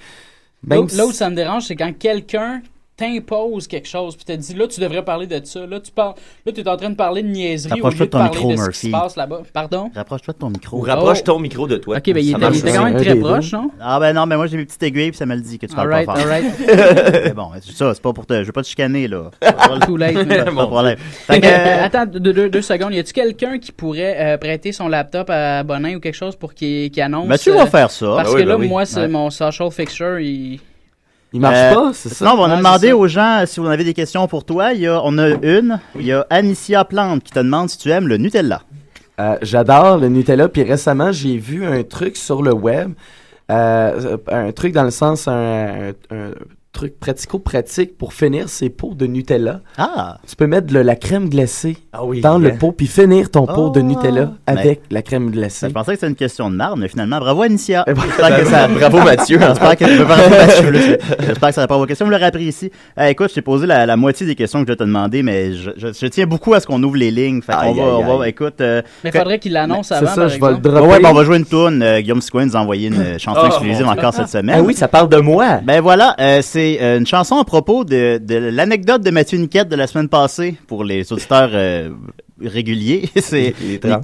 là où ça me dérange, c'est quand quelqu'un t'impose quelque chose, puis te dit, là, tu devrais parler de ça, là, tu es en train de parler de niaiserie au lieu de parler de ce qui se passe là-bas. Pardon?
Rapproche-toi de ton micro.
Ou rapproche ton micro de toi.
OK, il était quand même très proche, non?
Ah ben non, mais moi, j'ai mes petites aiguilles, puis ça me le dit que tu parles pas fort. Mais bon, ça, c'est pas pour je veux pas te chicaner, là.
Too late.
Pas de problème.
Attends, deux secondes. Y a-tu quelqu'un qui pourrait prêter son laptop à Bonin ou quelque chose pour qu'il annonce?
Ben, tu vas faire ça.
Parce que là, moi, c'est mon social fixture,
Il marche pas, c'est ça?
Non, on a demandé aux gens si vous avez des questions pour toi. On a une. Il y a Anicia Plante qui te demande si tu aimes le Nutella.
J'adore le Nutella. Puis récemment, j'ai vu un truc sur le web. Un truc dans le sens, un truc pratico-pratique pour finir ses pots de Nutella.
Ah!
Tu peux mettre de la crème glacée dans le pot, puis finir ton pot de Nutella avec la crème glacée.
Je pensais que c'était une question de marde, mais finalement, bravo Anicia.
Bravo Mathieu.
J'espère que ça répond à vos questions. Vous l'aurez appris ici. Écoute, je t'ai posé la moitié des questions que je vais te demander, mais je tiens beaucoup à ce qu'on ouvre les lignes. Fait qu'on va, écoute...
mais il faudrait qu'il l'annonce avant,
ça,
par
je vais le
exemple.
dropper.
On va jouer une tourne. Guillaume Sigouin nous a envoyé une chanson exclusive encore cette semaine.
Ah oui, ça parle de moi.
Ben voilà, c'est une chanson à propos de l'anecdote de Mathieu Niquette de la semaine passée pour les auditeurs réguliers. C'est en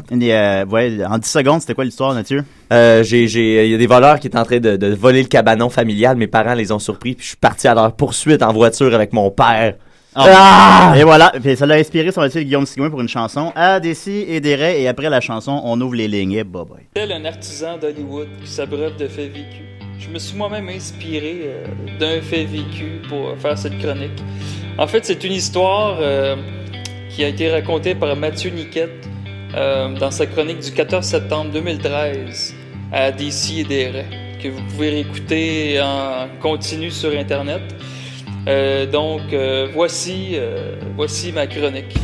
10 secondes, c'était quoi l'histoire, Mathieu?
Il y a des voleurs qui étaient en train de voler le cabanon familial. Mes parents les ont surpris, puis je suis parti à leur poursuite en voiture avec mon père.
Et voilà, puis ça l'a inspiré son métier de Guillaume Sigouin pour une chanson à des si et des raies, et après la chanson, on ouvre les lignes. Et bye bye.
Tel un artisan d'Hollywood qui s'abreuve de faits vécus. Je me suis moi-même inspiré d'un fait vécu pour faire cette chronique. En fait, c'est une histoire qui a été racontée par Mathieu Niquette dans sa chronique du 14 septembre 2013 à Des si et des raies, que vous pouvez réécouter en continu sur Internet. Donc, voici ma chronique.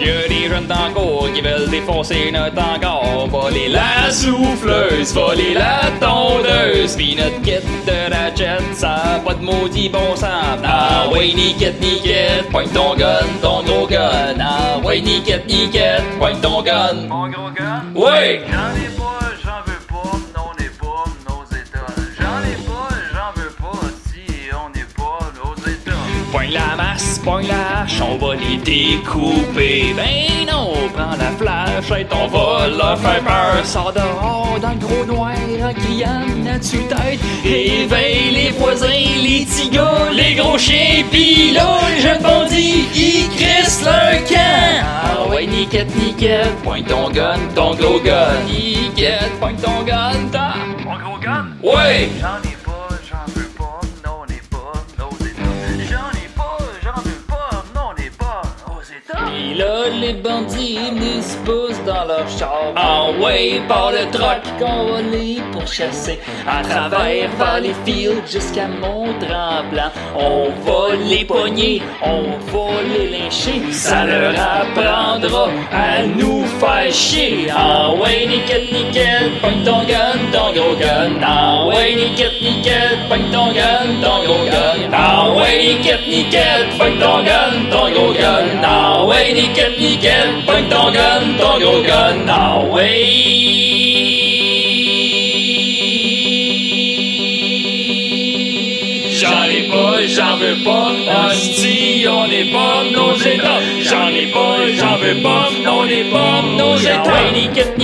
Il y a des jeunes d'encore qui veulent défoncer notre encore. Voler la souffleuse, voler la tondeuse. Pis notre kit de la jet, ça a pas de maudit bon sens. Ah ouais, niquette, pointe ton gun, ton gros gun. Ah ouais, niquette, pointe ton gun. Mon gros gun? Ouais! J'en ai pas, j'en veux pas, non, on n'est pas nos États. J'en ai pas, j'en veux pas, si on n'est pas nos États. Pointe la masse, pointe la hache, on va les découper. Ben non, on prend la flashette, on va leur faire peur. Sors dehors dans le gros noir en criant à tue-tête. Éveille les voisins, les petits gars, les gros chiens. Pis là, les jeunes bandits, ils crissent leur camp. Ah ouais, niquette, pointe ton gun, ton gros gun. Niquette, pointe ton gun, mon gros gun. Ouais! J'en ai pas, j'en veux pas, non, on n'est pas nos États. J'en ai pas, j'en veux pas, non, on n'est pas aux États. Pis là, les bandits venus se poussent dans leur char. Ah ouais, par le troc qu'on va les pourchasser. À travers Valleyfield jusqu'à Mont-Tremblant. On va les pogner, on va les lyncher. Ça leur apprendra à nous faire chier. Ah ouais, niquette, pogne ton gun, ton gros gun. Ah ouais, niquette, pogne ton gun, ton gros gun. Ah ouais, niquette, pogne ton gun, ton gros gun. Ah ouais, niquette, pogne ton gun, ton gros gun. Ah ouais. J'en ai pas, j'en veux pas, hostie, on n'est pas nos États. J'en ai pas, j'en veux pas, on n'est pas nos États. Ah ouais, niquette,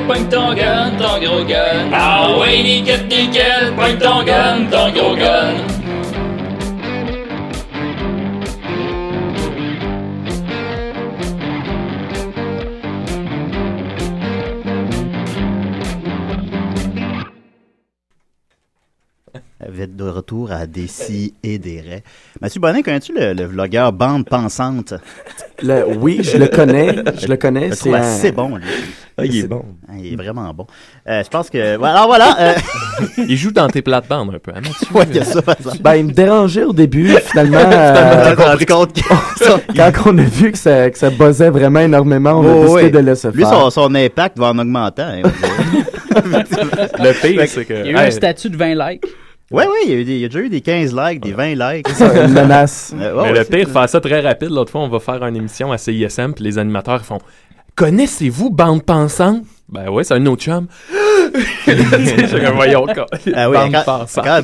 pogne ton gun, ton gros gun. Ah ouais, niquette, pogne ton gun, ton gros gun.
De retour à des si et des raies. Mathieu Bonnet, connais-tu le vlogueur Bande Pensante?
Oui, je le connais.
C'est assez bon, lui.
Ah, il est bon.
Il est vraiment bon. Je pense que... Alors voilà.
Il joue dans tes plates-bandes un peu, hein, Mathieu?
Oui, il y a ça, par exemple.
Ben, il me dérangeait au début, finalement. Quand on a vu que ça buzzait vraiment énormément, on a décidé de laisser
faire. Lui, son impact va en augmentant. Hein,
le pire, c'est que...
Il y a eu un statut de 20 likes.
Oui, il y a déjà eu des 15 likes, des 20 likes.
C'est une menace.
Mais le pire, faire ça très rapide. L'autre fois, on va faire une émission à CISM, puis les animateurs font « Connaissez-vous Bande Pensante? » Ben ouais, c'est un autre chum. J'ai un voyons
quand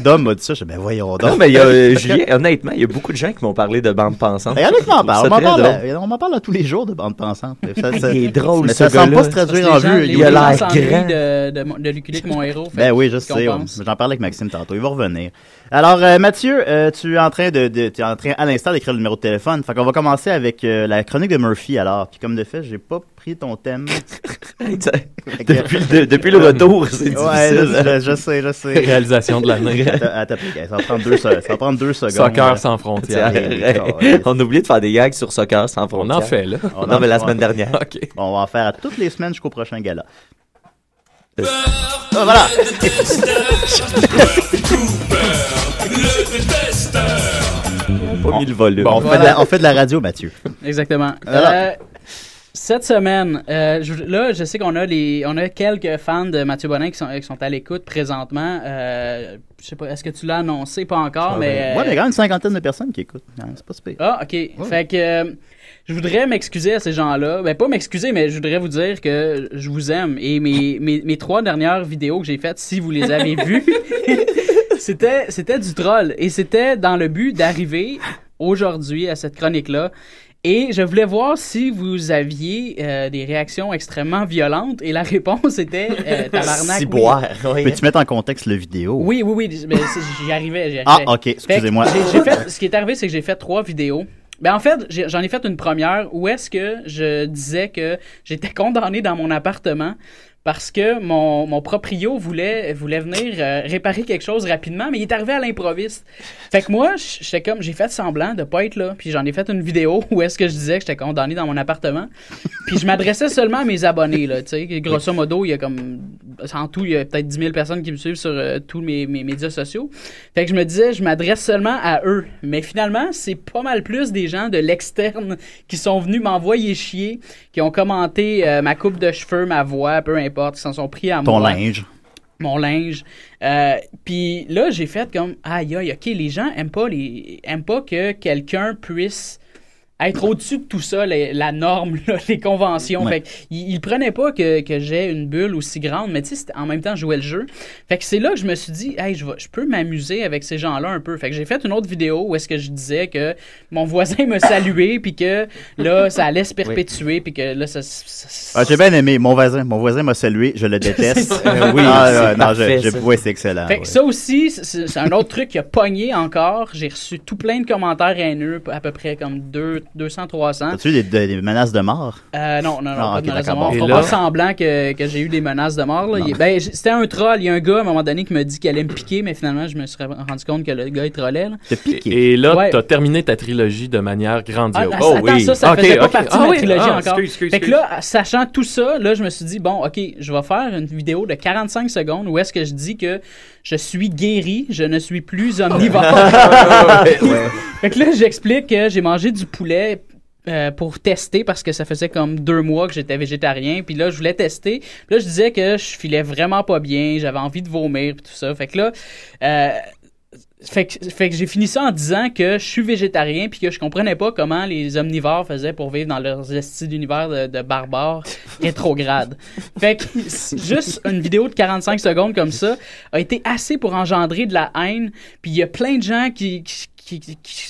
Dom m'a dit ça, je dis ben voyons donc.
Non, mais Julien, honnêtement, il y a beaucoup de gens qui m'ont parlé de Bande Pensante.
Et honnêtement, on m'en parle tous les jours de Bande Pensante.
Il est drôle,
mais ça semble pas se traduire en vue.
Il a l'air grand. De Luculique, mon héros.
Ben oui, je sais. J'en parlais avec Maxime tantôt. Il va revenir. Alors, Mathieu, tu es en train à l'instant d'écrire le numéro de téléphone. Fait qu'on va commencer avec la chronique de Murphy. Alors, puis comme de fait, j'ai pas compris ton thème.
depuis le retour, c'est difficile.
Ouais, je sais.
Réalisation de l'année.
Ça va prendre 2 secondes.
Soccer sans frontières.
On a oublié de faire des gags sur Soccer sans frontières.
On en fait, là.
Non, mais la semaine dernière.
OK.
On va en faire à toutes les semaines jusqu'au prochain gala. Voilà!
Pas mis le volume.
Bon, on fait de la radio, Mathieu.
Exactement. Cette semaine, je sais qu'on a quelques fans de Mathieu Bonin qui sont à l'écoute présentement. Je sais pas, est-ce que tu l'as annoncé? Pas encore, mais...
Ouais, mais il y a quand même une 50aine de personnes qui écoutent. C'est pas super.
Ah, OK. Ouais. Fait que je voudrais m'excuser à ces gens-là. Ben, pas m'excuser, mais je voudrais vous dire que je vous aime. Et mes 3 dernières vidéos que j'ai faites, si vous les avez vues, c'était du troll. Et c'était dans le but d'arriver aujourd'hui à cette chronique-là. Et je voulais voir si vous aviez des réactions extrêmement violentes. Et la réponse était tabarnak.
Si boire.
Oui. Peux-tu mettre en contexte le vidéo?
Oui. Mais j'y arrivais.
Ah, OK. Excusez-moi.
Ce qui est arrivé, c'est que j'ai fait 3 vidéos. Ben en fait, j'en ai fait une première où est-ce que je disais que j'étais condamné dans mon appartement parce que mon proprio voulait venir réparer quelque chose rapidement, mais il est arrivé à l'improviste. Fait que moi, j'ai fait semblant de pas être là, puis j'en ai fait une vidéo où est-ce que je disais que j'étais condamné dans mon appartement, puis je m'adressais seulement à mes abonnés, là, tu sais, grosso modo, il y a comme, en tout, il y a peut-être 10 000 personnes qui me suivent sur tous mes médias sociaux. Fait que je me disais, je m'adresse seulement à eux, mais finalement, c'est pas mal plus des gens de l'externe qui sont venus m'envoyer chier, qui ont commenté ma coupe de cheveux, ma voix, peu importe, qui s'en sont pris à moi.
Ton linge.
Mon linge. Puis là, j'ai fait comme, aïe, OK, les gens aiment pas que quelqu'un puisse être au-dessus de tout ça, la norme, là, les conventions.
Ouais.
Fait qu'ils prenaient pas que j'ai une bulle aussi grande, mais tu sais, en même temps, je jouais le jeu. Fait que c'est là que je me suis dit, hey, je peux m'amuser avec ces gens-là un peu. Fait que j'ai fait une autre vidéo où est-ce que je disais que mon voisin me saluait, puis que là, ça allait se perpétuer, puis que là, ça
j'ai bien aimé. Mon voisin m'a salué, je le déteste. Oui, c'est excellent.
Fait que ça aussi, c'est un autre truc qui a pogné encore. J'ai reçu tout plein de commentaires haineux, à peu près comme 200, 300.
As-tu eu des menaces de mort?
Non, pas de menaces de mort.
Et
Faut
là...
pas semblant que j'ai eu des menaces de mort. Là. C'était un troll. Il y a un gars, à un moment donné, qui m'a dit qu'il allait me piquer, mais finalement, je me suis rendu compte que le gars, il trollait.
T'as piqué?
Et là, t'as terminé ta trilogie de manière grandiose.
Ça faisait pas partie de ma trilogie encore.
Excuse.
Fait que là, sachant tout ça, là, je me suis dit, bon, OK, je vais faire une vidéo de 45 secondes où est-ce que je dis que je suis guéri, je ne suis plus omnivore. Fait que là, j'explique que j'ai mangé du poulet pour tester parce que ça faisait comme 2 mois que j'étais végétarien, puis là je voulais tester, puis là je disais que je filais vraiment pas bien, j'avais envie de vomir puis tout ça, fait que là fait que j'ai fini ça en disant que je suis végétarien puis que je comprenais pas comment les omnivores faisaient pour vivre dans leur style d'univers de barbares rétrogrades. Fait que juste une vidéo de 45 secondes comme ça a été assez pour engendrer de la haine, puis il y a plein de gens qui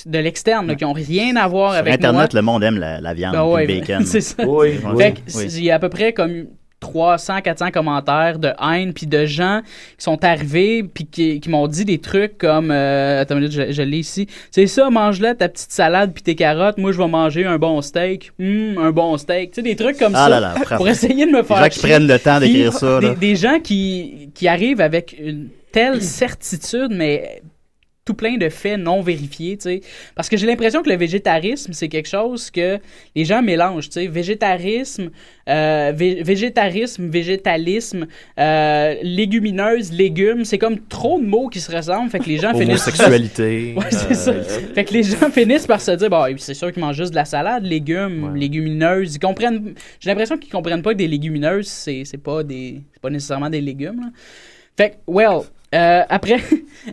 de l'externe là, qui n'ont rien à voir avec
Internet,
moi.
Le monde aime la viande et le bacon.
C'est ça. Fait que il y a à peu près comme 300-400 commentaires de haine puis de gens qui sont arrivés puis qui m'ont dit des trucs comme attends une minute, je l'ai ici. C'est ça, mange-là ta petite salade puis tes carottes. Moi, je vais manger un bon steak. Un bon steak. Tu sais, des trucs comme ça pour essayer de me faire
des gens qui prennent le temps d'écrire ça.
Des gens qui arrivent avec une telle certitude, mais tout plein de faits non vérifiés, tu sais. Parce que j'ai l'impression que le végétarisme, c'est quelque chose que les gens mélangent, tu sais. Végétarisme, végétalisme, légumineuse, légumes, c'est comme trop de mots qui se ressemblent, fait que les gens finissent...
Homosexualité.
Ouais, c'est ça. Fait que les gens finissent par se dire, bon, c'est sûr qu'ils mangent juste de la salade, légumes, légumineuses. Ils comprennent... J'ai l'impression qu'ils comprennent pas que des légumineuses, c'est pas nécessairement des légumes, là. Fait que,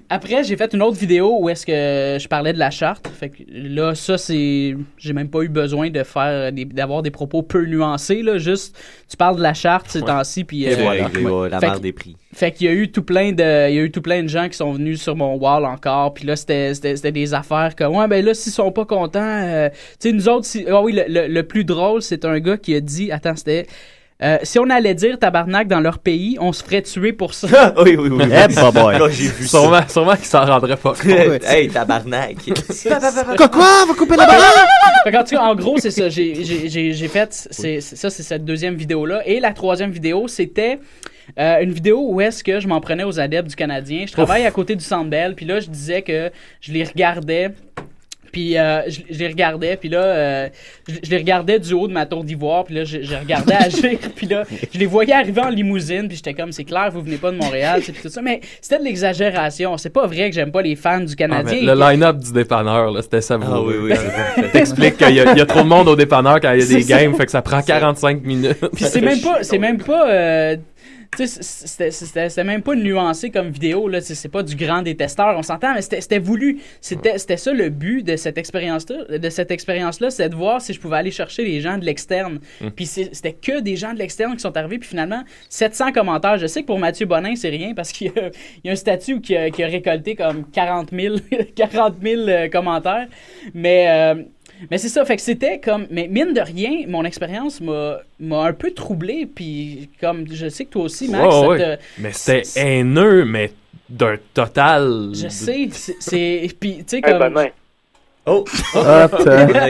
après, j'ai fait une autre vidéo où est-ce que je parlais de la charte. Fait que là, ça, j'ai même pas eu besoin d'avoir des propos peu nuancés, là. Juste, tu parles de la charte ces temps-ci, puis...
la barre des prix.
Fait qu'il y a eu tout plein de gens qui sont venus sur mon wall encore, puis là, c'était des affaires comme, ouais, ben là, s'ils sont pas contents, tu sais, nous autres, le plus drôle, c'est un gars qui a dit, attends, c'était... si on allait dire tabarnak dans leur pays, on se ferait tuer pour ça.
Oui.
J'ai vu sûrement qu'ils s'en rendraient pas compte.
Hey, tabarnak.
Quoi? Va couper la barre?
En tout cas, en gros, c'est ça. J'ai fait... C'est cette deuxième vidéo-là. Et la troisième vidéo, c'était... une vidéo où est-ce que je m'en prenais aux adeptes du Canadien. Je travaille à côté du Centre Bell, puis là, je disais que je les regardais... Puis je les regardais, puis là, je les regardais du haut de ma tour d'ivoire, puis là, je regardais agir, puis là, je les voyais arriver en limousine, puis j'étais comme, c'est clair, vous venez pas de Montréal, c'est tout ça. Mais c'était de l'exagération. C'est pas vrai que j'aime pas les fans du Canadien.
Le line-up du dépanneur, là, c'était ça. Oui. T'expliques qu'il y a trop de monde au dépanneur quand il y a des games, fait que ça prend 45 minutes.
Puis c'est même pas tu sais, c'était même pas nuancé comme vidéo, là. C'est pas du grand détesteur, on s'entend, mais c'était voulu. C'était ça le but de cette expérience-là, c'est de voir si je pouvais aller chercher les gens de l'externe. Puis c'était que des gens de l'externe qui sont arrivés, puis finalement, 700 commentaires. Je sais que pour Mathieu Bonin, c'est rien, parce qu'il y a un statut qui a récolté comme 40 000 commentaires. Mais c'est ça, fait que c'était comme... Mais mine de rien, mon expérience m'a un peu troublé, puis comme je sais que toi aussi, Max...
Mais c'était haineux, mais d'un total...
Je sais, c'est... Puis, tu sais, comme...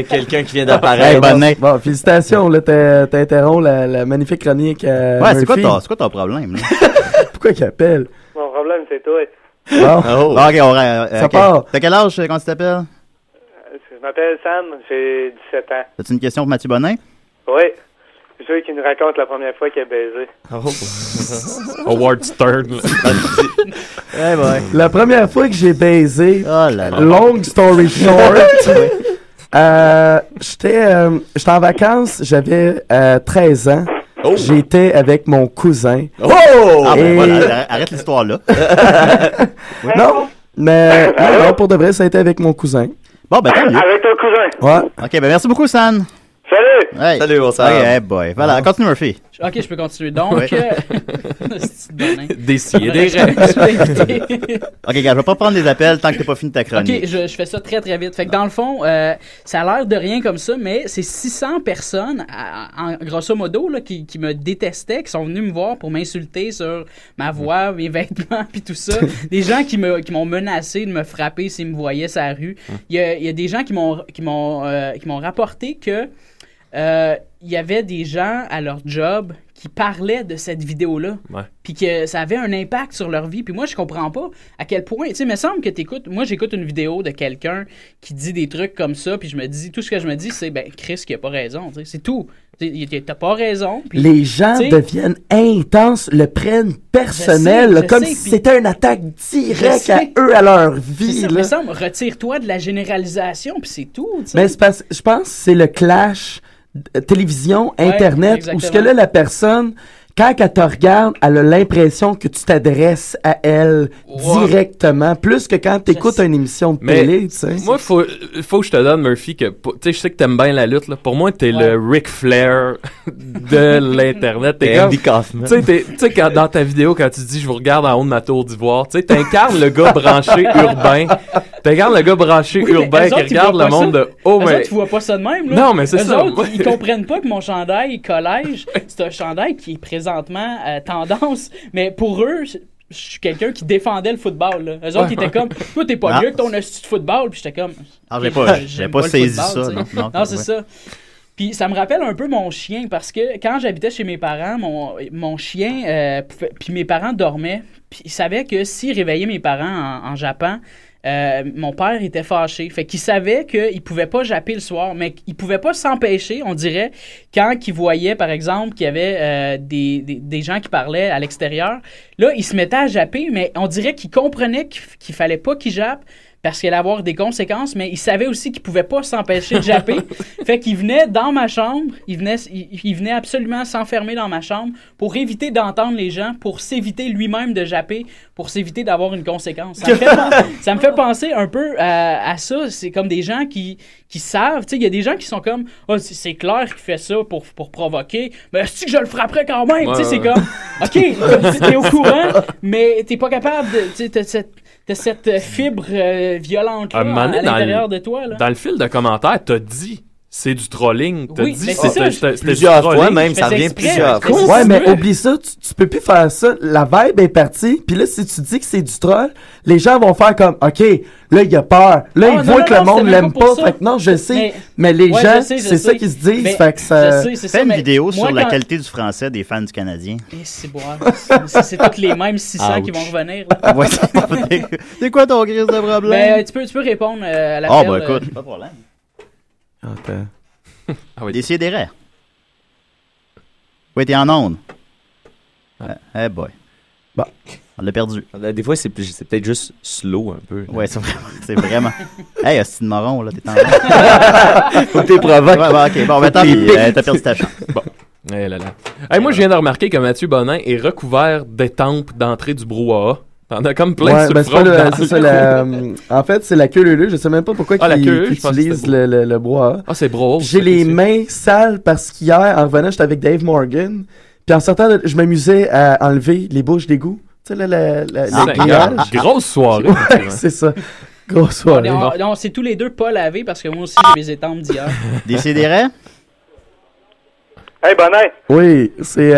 Quelqu'un qui vient d'apparaître.
Bon, félicitations, là, t'interromps la magnifique chronique.
Ouais, c'est quoi ton problème, là?
Pourquoi qu'il appelle?
Mon problème, c'est toi.
Ok,
ça part.
T'as quel âge quand tu t'appelles?
Je m'appelle Sam, j'ai 17 ans.
T'as-tu une question pour Mathieu Bonin?
Oui. Je veux qu'il nous raconte la première fois qu'il a baisé.
Howard Stern.
La première fois que j'ai baisé, long story short, j'étais en vacances, j'avais 13 ans. J'étais avec mon cousin.
Arrête l'histoire là.
Non, mais non, pour de vrai, ça a été avec mon cousin.
Bon, ben tant mieux.
Avec ton cousin.
Ouais.
Ok, ben merci beaucoup, San.
Salut!
Hey.
Salut, on s'en
va. Hey, boy. Voilà, continue, Murphy.
Ok, je peux continuer. Donc,
Décider.
Ok, gars, je vais pas prendre des appels tant que t'as pas fini ta chronique.
Ok, je fais ça très très vite. Fait que dans le fond, ça a l'air de rien comme ça, mais c'est 600 personnes, en grosso modo, là, qui me détestaient, qui sont venus me voir pour m'insulter sur ma voix, mes vêtements, puis tout ça. Des gens qui m'ont menacé de me frapper s'ils me voyaient sur la rue. Il y a des gens qui m'ont rapporté que il y avait des gens à leur job qui parlaient de cette vidéo-là, puis que ça avait un impact sur leur vie. Puis moi, je comprends pas à quel point... Tu sais, il me semble que moi, j'écoute une vidéo de quelqu'un qui dit des trucs comme ça, puis je me dis... Tout ce que je me dis, c'est, Chris qui a pas raison, tu sais, c'est tout. T'as pas raison. Pis,
les gens deviennent intenses, le prennent personnel, comme si c'était une attaque directe à eux, à leur vie.
Ça me semble, retire-toi de la généralisation, puis c'est tout. T'sais.
Mais je pense que c'est le clash télévision, Internet, où ce que là, la personne, quand elle te regarde, elle a l'impression que tu t'adresses à elle directement, plus que quand tu écoutes une émission de télé, tu sais.
Moi, faut que je te donne, Murphy, que, tu sais, je sais que t'aimes bien la lutte, là. Pour moi, t'es le Ric Flair de l'Internet. T'es comme...
Andy Kaufman.
Tu sais, dans ta vidéo, quand tu dis « Je vous regarde en haut de ma tour d'ivoire », tu sais, t'incarnes le gars branché urbain. T'incarnes le gars branché urbain qui regarde le monde de « Oh, mais... »
tu vois pas ça de même, là.
Non, mais c'est ça.
Autres, ils comprennent pas que mon chandail collège, c'est un chandail qui est présentement tendance, mais pour eux... Je suis quelqu'un qui défendait le football. Là. Eux autres, ils étaient comme, toi, t'es pas mieux que ton hostie de football. Puis j'étais comme,
j'ai pas saisi ça.
Non, c'est ça. Puis ça me rappelle un peu mon chien, parce que quand j'habitais chez mes parents, mon chien, puis mes parents dormaient, puis ils savaient que s'ils réveillaient mes parents en Japon, mon père était fâché. Fait qu'il savait qu'il pouvait pas japper le soir, mais il pouvait pas s'empêcher, on dirait, quand il voyait, par exemple, qu'il y avait des gens qui parlaient à l'extérieur. Là, il se mettait à japper, mais on dirait qu'il comprenait qu'il fallait pas qu'il jappe, parce qu'il allait avoir des conséquences, mais il savait aussi qu'il pouvait pas s'empêcher de japper. Fait qu'il venait dans ma chambre, il venait absolument s'enfermer dans ma chambre pour éviter d'entendre les gens, pour s'éviter lui-même de japper, pour s'éviter d'avoir une conséquence. Ça me fait penser un peu à ça. C'est comme des gens qui savent, tu sais, il y a des gens qui sont comme, c'est clair qu'il fait ça pour provoquer, mais est-ce que je le frapperais quand même? Tu sais, c'est comme, OK, t'es au courant, mais t'es pas capable de, tu sais, t'as cette fibre violente-là à l'intérieur de toi. Là.
Dans le fil de commentaires, t'as dit c'est du trolling. T'as
Oui,
dit
mais
c'était
plusieurs
du trolling.
fois même, ça revient plusieurs fois.
Ouais, mais oublie ça, tu peux plus faire ça. La vibe est partie, puis là, si tu dis que c'est du troll, les gens vont faire comme, OK, là, il a peur. Là, il voit que le monde l'aime pas. Fait que non, je sais, mais les gens, c'est ça qu'ils se disent. Fait que ça...
Fais une vidéo sur la qualité du français des fans du Canadien.
C'est toutes les mêmes 600 qui vont revenir.
Ouais, c'est quoi ton crise de problème?
Ben, tu peux répondre à la
Ah, ben écoute, pas de problème.
Attends.
Décidérez. Oui, t'es en onde. Eh boy.
Bon.
On l'a perdu.
Des fois, c'est peut-être juste slow un peu.
Ouais, c'est vraiment. Hey, hostie de moron, là, t'es en onde.
Faut que t'es provoques.
Ouais, ok, bon, ben tant pis, t'as perdu ta chance.
Bon. Eh là là. Hey, moi, je viens de remarquer que Mathieu Bonin est recouvert d'étampes d'entrée du brouhaha. T'en as comme plein sur le front.
En fait, c'est la queue leu. Je sais même pas pourquoi ils utilisent le brouhaha.
Ah, c'est brouhaha.
J'ai les mains sales parce qu'hier, en revenant, j'étais avec Dave Morgan. Puis en sortant, je m'amusais à enlever les bouches d'égout. Tu sais, le grillage.
Grosse soirée.
Ouais, c'est ça. Grosse soirée.
On s'est tous les deux pas lavés parce que moi aussi, j'ai mes étampes d'hier.
Décidérez?
Hey, Bonin!
Oui, c'est...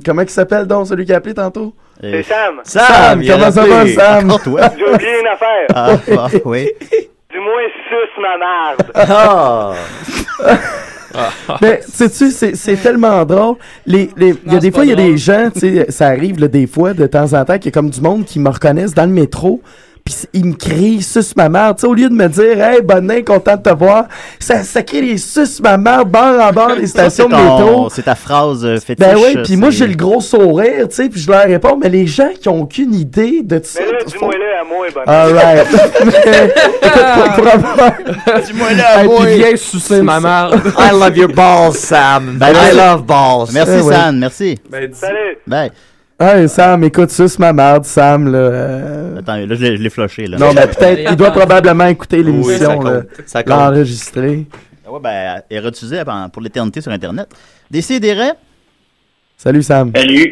comment il s'appelle donc, celui qui a appelé tantôt?
C'est Sam.
Sam, comment ça va, Sam?
Toi.
J'ai oublié une affaire.
Ah, oui.
Dis-moi, suce ma marde.
Mais, sais-tu, c'est tellement drôle. Il y a des fois, il y a des gens, tu sais, ça arrive là, des fois, de temps en temps, qu'il y a comme du monde qui me reconnaissent dans le métro. Puis ils me crient suce ma mère, tu sais, au lieu de me dire hey Bonin, content de te voir, ça crie les suce ma mère bord en bord des stations de métro.
C'est ta phrase fétiche.
Ben oui, puis moi j'ai le gros sourire, tu sais, puis je leur réponds, mais les gens qui ont aucune idée de ça.
Mais là, dis-moi-le à moi, Bonin.
Alright.
Dis-moi-le à moi. Puis viens sucer ma mère.
I love your balls, Sam. I love balls.
Merci, Sam, merci.
Salut.
Bye.
Hey Sam, écoute, suce ma merde, Sam, là.
Attends, là, je l'ai flushé, là.
Non, mais peut-être, il doit probablement écouter l'émission,
oui, ça compte.
l'enregistrer.
Ouais, ben, elle est rediffusée pour l'éternité sur Internet. Décidérez.
Salut, Sam.
Salut.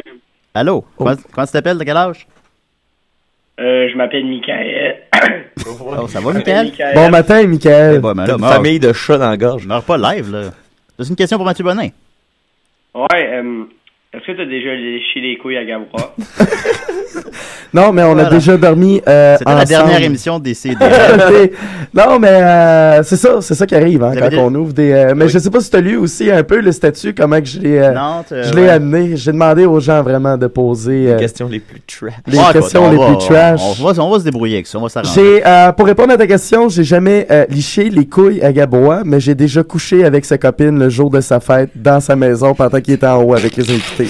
Allô? Comment tu t'appelles? De quel âge?
Je m'appelle Michael.
Oh, ça va, Michael?
Bon matin, Michael.
T'as une famille de chats dans la gorge.
Je meurs pas live, là. C'est une question pour Mathieu Bonin.
Ouais, est-ce que t'as déjà léché les couilles à Gabrois?
Non, mais on a déjà dormi
C'était
ensemble.
la dernière émission des CD.
Non, mais c'est ça qui arrive hein, quand on ouvre des... mais je sais pas si tu as lu aussi un peu le statut, comment que je l'ai amené. J'ai demandé aux gens vraiment de poser...
les questions les plus trash.
Les questions les plus trash.
On va se débrouiller avec ça, on va s'arranger.
Pour répondre à ta question, j'ai jamais liché les couilles à Gabrois, mais j'ai déjà couché avec sa copine le jour de sa fête dans sa maison pendant qu'il était en haut avec les invités.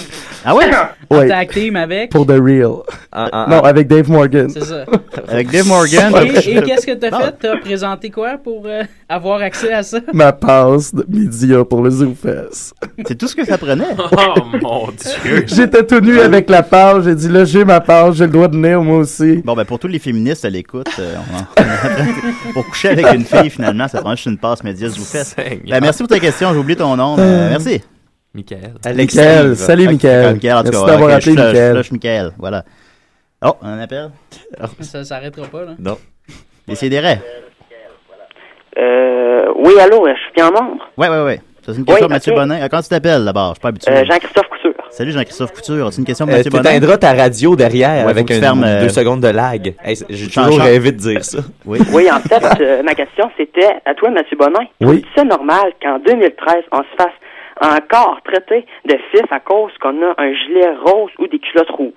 Ah ouais?
Ouais.
Tag team avec?
Pour The Real. Non, avec Dave Morgan.
C'est ça.
Avec Dave Morgan.
Et qu'est-ce que t'as fait? T'as présenté quoi pour avoir accès à ça?
Ma passe de média pour le ZooFest.
C'est tout ce que ça prenait?
Oh mon Dieu!
J'étais tout nu avec la page. J'ai dit là, j'ai ma page, j'ai le droit de venir moi aussi.
Bon, ben pour tous les féministes à l'écoute, pour coucher avec une fille, finalement, ça prend juste une passe média ZooFest. Ben, merci pour ta question, j'ai oublié ton nom. Merci.
Michael.
Michael. Salut, Michael.
Michael, en tout cas.
Merci d'avoir appelé, Michael.
Flush Michael, voilà. Oh, on appelle?
Ça s'arrêtera pas, là.
Non.
Décidérez.
Oui, allô, je suis bien membre.
Ouais. C'est une question pour Mathieu Bonin. Quand tu t'appelles, d'abord? Je suis pas habitué.
Jean-Christophe Couture.
Salut, Jean-Christophe Couture. C'est une question pour Mathieu Bonin.
Tu éteindras ta radio derrière avec
faut que tu fermes,
2 secondes de lag. Hey, j'ai toujours rêvé de dire ça.
Oui, en fait, ma question, c'était à toi, Mathieu Bonin.
Oui.
C'est normal qu'en 2013, on se fasse encore traiter de fif à cause qu'on a un gilet rose ou des culottes rouges?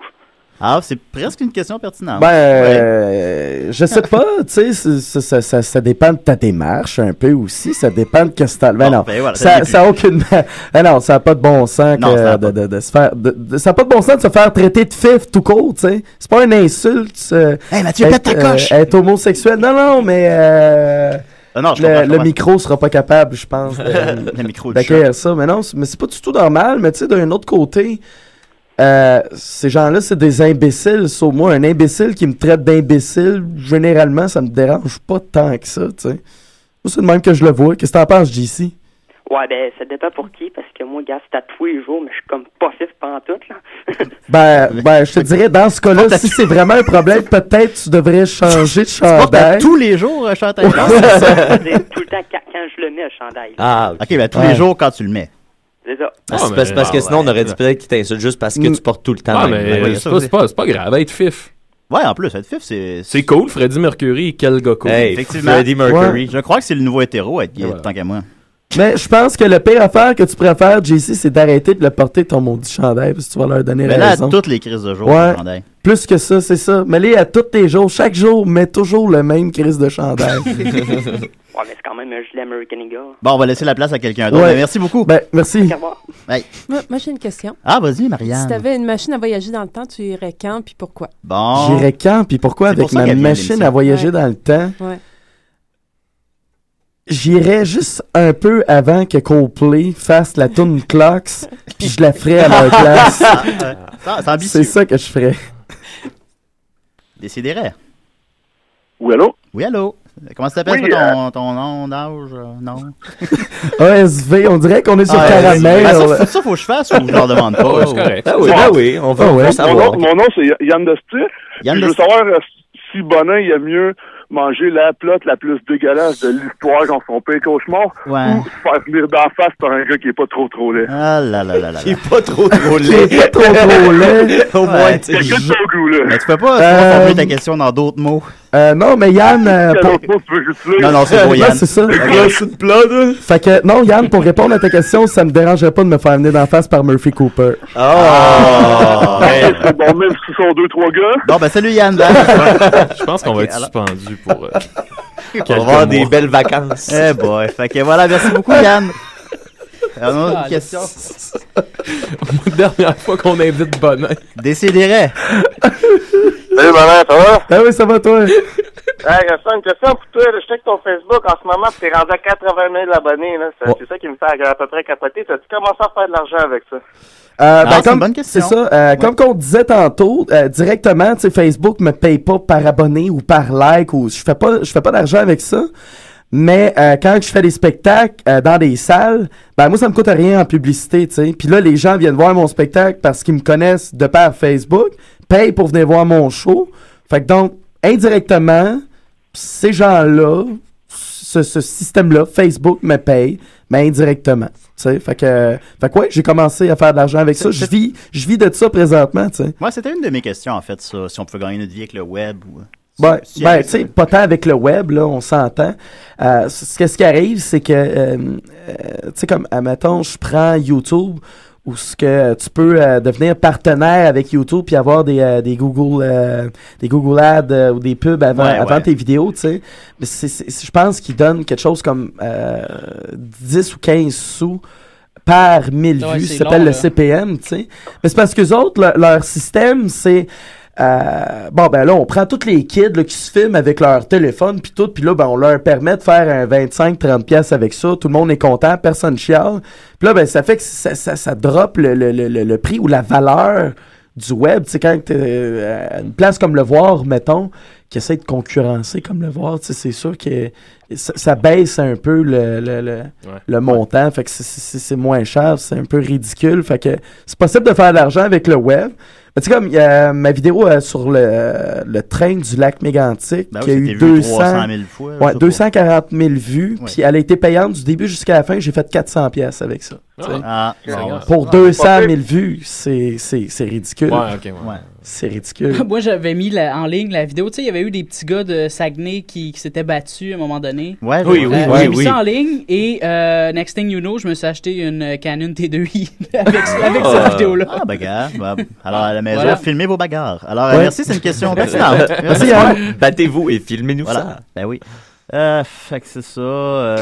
Ah, c'est presque une question pertinente.
Je sais pas, tu sais, ça dépend de ta démarche un peu aussi, ça dépend de qu'est-ce que t'as... Ben non, ça a aucune... non, ça a pas de bon sens de se faire... ça a pas de bon sens de se faire traiter de fif tout court, tu sais. C'est pas une insulte.
Hey, Mathieu, pète ta coche!
Être homosexuel, non, mais... le micro sera pas capable, je pense, d'accueillir ça. Mais non, mais c'est pas du tout normal, mais tu sais, d'un autre côté... ces gens-là, c'est des imbéciles. Sauf moi, un imbécile qui me traite d'imbécile, généralement, ça me dérange pas tant que ça, tu sais. Moi, c'est de même que je le vois. Qu'est-ce que t'en penses, JC?
Ouais, ben, ça dépend pour qui, parce que moi, gars, c'est à tous les jours, mais je suis comme pas fif pantoute, là.
Ben, je te dirais, dans ce cas-là, si c'est vraiment un problème, peut-être tu devrais changer de chandail.
Tous les jours, chandail.
C'est tout le temps quand je le mets, le chandail.
Ah,
OK, ben tous les jours quand tu le mets.
C'est ça.
C'est parce que sinon, on aurait dit peut-être qu'il t'insulte juste parce que tu portes tout le temps.
Ah, mais c'est pas grave, être fif.
Ouais, en plus, être fif, c'est
cool. Freddie Mercury, quel gars cool.
Hey,
effectivement.
Freddie Mercury.
Ouais. Je crois que c'est le nouveau hétéro, être gay, tant qu'à moi.
Mais je pense que le pire affaire que tu préfères, JC, c'est d'arrêter de le porter ton maudit chandail, parce que tu vas leur donner raison.
Mais là, à toutes les crises de jour,
ouais,
le chandail.
Plus que ça, c'est ça. Mets-les à tous tes jours. Chaque jour, mets toujours le même crise de chandail.
Ouais, mais c'est quand même un gilet American Eagle.
Bon, on va laisser la place à quelqu'un d'autre.
Ouais.
Merci beaucoup.
Ben, merci.
Hey.
Moi, j'ai une question.
Ah, vas-y, Marianne.
Si tu avais une machine à voyager dans le temps, tu irais quand puis pourquoi?
Bon.
J'irais quand puis pourquoi avec ma machine à voyager dans le temps?
Ouais.
J'irais juste un peu avant que Coldplay fasse la tune Clocks, puis je la ferais à leur place.
C'est ambitieux.
C'est ça que je ferais.
Décidérez.
Oui, allô?
Oui, allô? Comment ça s'appelle,
Oui,
ton nom d'âge? Non?
ASV, on dirait qu'on est sur caramel.
Ben, ça, faut que je fasse ou je leur demande pas?
Ouais, c'est correct.
Ah oui, on va savoir.
Mon nom, c'est Yann Destir.
Yann
Je veux savoir si Bonin, il a mieux manger la plotte la plus dégueulasse de l'histoire dans son pire cauchemar ou se faire venir d'en face par un gars qui est pas trop laid.
Ah là là là là.
Qui est pas trop laid.
Qui est pas trop laid.
Au moins,
tu quelqu'un de ton goût, là.
Mais tu peux pas formuler ta question dans d'autres mots.
Non, mais Yann...
Quel autre mot tu veux utiliser?
Non, c'est pour Yann.
C'est ça.
C'est une plat, là.
Fait que, non, Yann, pour répondre à ta question, ça me dérangerait pas de me faire venir d'en face par Murphy Cooper.
C'est bon, même si ce sont 2-3 gars.
Bon, ben salut Yann.
Je pense qu'on va être suspendu pour...
On va avoir des belles vacances.
Eh boy, fait que voilà, merci beaucoup Yann. Alors, une question.
Dernière fois qu'on invite Bonin.
Décidérez.
Salut Bonin, ça va?
Ah oui, ça va toi?
Hey, une question pour toi. Je sais que ton Facebook, en ce moment, t'es rendu à 80 000 abonnés. Là. C'est ça qui me fait à peu près capoter. T'as-tu commencé à faire de l'argent avec ça?
C'est une bonne question. C'est ça. Comme qu'on disait tantôt, directement, tu sais, Facebook me paye pas par abonné ou par like ou je fais pas d'argent avec ça. Mais quand je fais des spectacles dans des salles, ben moi ça me coûte rien en publicité, tu sais. Puis là les gens viennent voir mon spectacle parce qu'ils me connaissent de par Facebook, payent pour venir voir mon show. Fait que donc indirectement, ces gens-là, ce système-là, Facebook me paye, mais indirectement. Fait que ouais, j'ai commencé à faire de l'argent avec ça. Je vis de ça présentement, tu sais.
Moi, c'était une de mes questions, en fait, ça, si on pouvait gagner notre vie avec le web ou...
tu sais, pas tant avec le web, là, on s'entend. Ce qui arrive, c'est que, tu sais, comme, admettons, je prends YouTube, où ce que tu peux devenir partenaire avec YouTube puis avoir des Google Ads ou des pubs avant tes vidéos, tu sais. Mais je pense qu'ils donnent quelque chose comme 10 ou 15 sous par 1000 vues. Ça s'appelle le CPM, tu sais. Mais c'est parce qu'eux autres, leur système, c'est... bon, ben là, on prend tous les kids là, qui se filment avec leur téléphone puis tout, puis là, ben on leur permet de faire un 25-30$ avec ça. Tout le monde est content, personne chiale. Puis là, ben ça fait que ça drop le prix ou la valeur du web. Tu sais, quand une place comme Le Voir, mettons, qui essaie de concurrencer comme Le Voir, tu sais, c'est sûr que ça baisse un peu le montant. Fait que c'est moins cher, c'est un peu ridicule. Fait que c'est possible de faire de l'argent avec le web. Tu sais, comme il y a ma vidéo sur le train du lac Mégantic qui a eu 200 000 fois, 240 000 vues, puis elle a été payante du début jusqu'à la fin. J'ai fait 400$ avec ça. Pour 200 000 vues, c'est ridicule. C'est ridicule.
Moi, j'avais mis en ligne la vidéo. Tu sais, il y avait eu des petits gars de Saguenay qui s'étaient battus à un moment donné. J'ai mis ça en ligne et next thing you know, je me suis acheté une Canon T2i avec cette vidéo-là.
Ah, bagarre. Alors, à la maison, filmez vos bagarres. Alors, merci, c'est une question pertinente.
Merci, Yann. Battez-vous et filmez-nous ça.
Ben oui. Fait que c'est ça.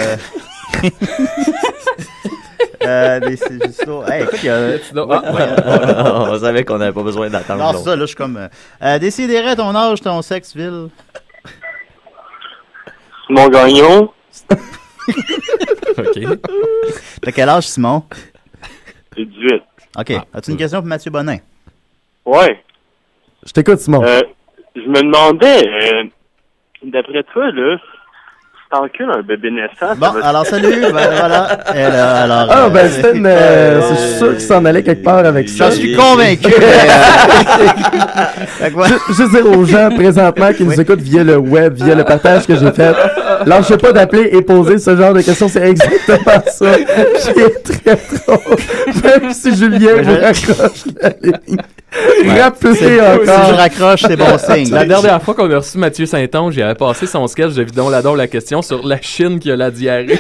C'est juste ça. Hey, écoute, il y a...
on savait qu'on n'avait pas besoin d'attendre.
Non, c'est ça, là, je suis comme... décidérez ton âge, ton sexe, Ville.
Simon Gagnon.
OK. T'as quel âge, Simon?
J'ai 18.
OK. As-tu une question pour Mathieu Bonin?
Ouais.
Je t'écoute, Simon.
Je me demandais, d'après toi, là,
t'encules un bébé naissant.
Bon, alors salut, ben voilà.
C'était c'est sûr qu'il s'en allait quelque part avec ça.
Je suis convaincu.
Juste dire aux gens présentement qui nous écoutent via le web, via le partage que j'ai fait, lâchez pas d'appeler et poser ce genre de questions, c'est exactement ça. C'est très drôle. Même si Julien vous raccroche la ligne. Rappelez encore.
Si je raccroche, c'est bon signe.
La dernière fois qu'on a reçu Mathieu Saint-Onge, il avait passé son sketch de Vidon Ladon la question sur la Chine qui a la diarrhée.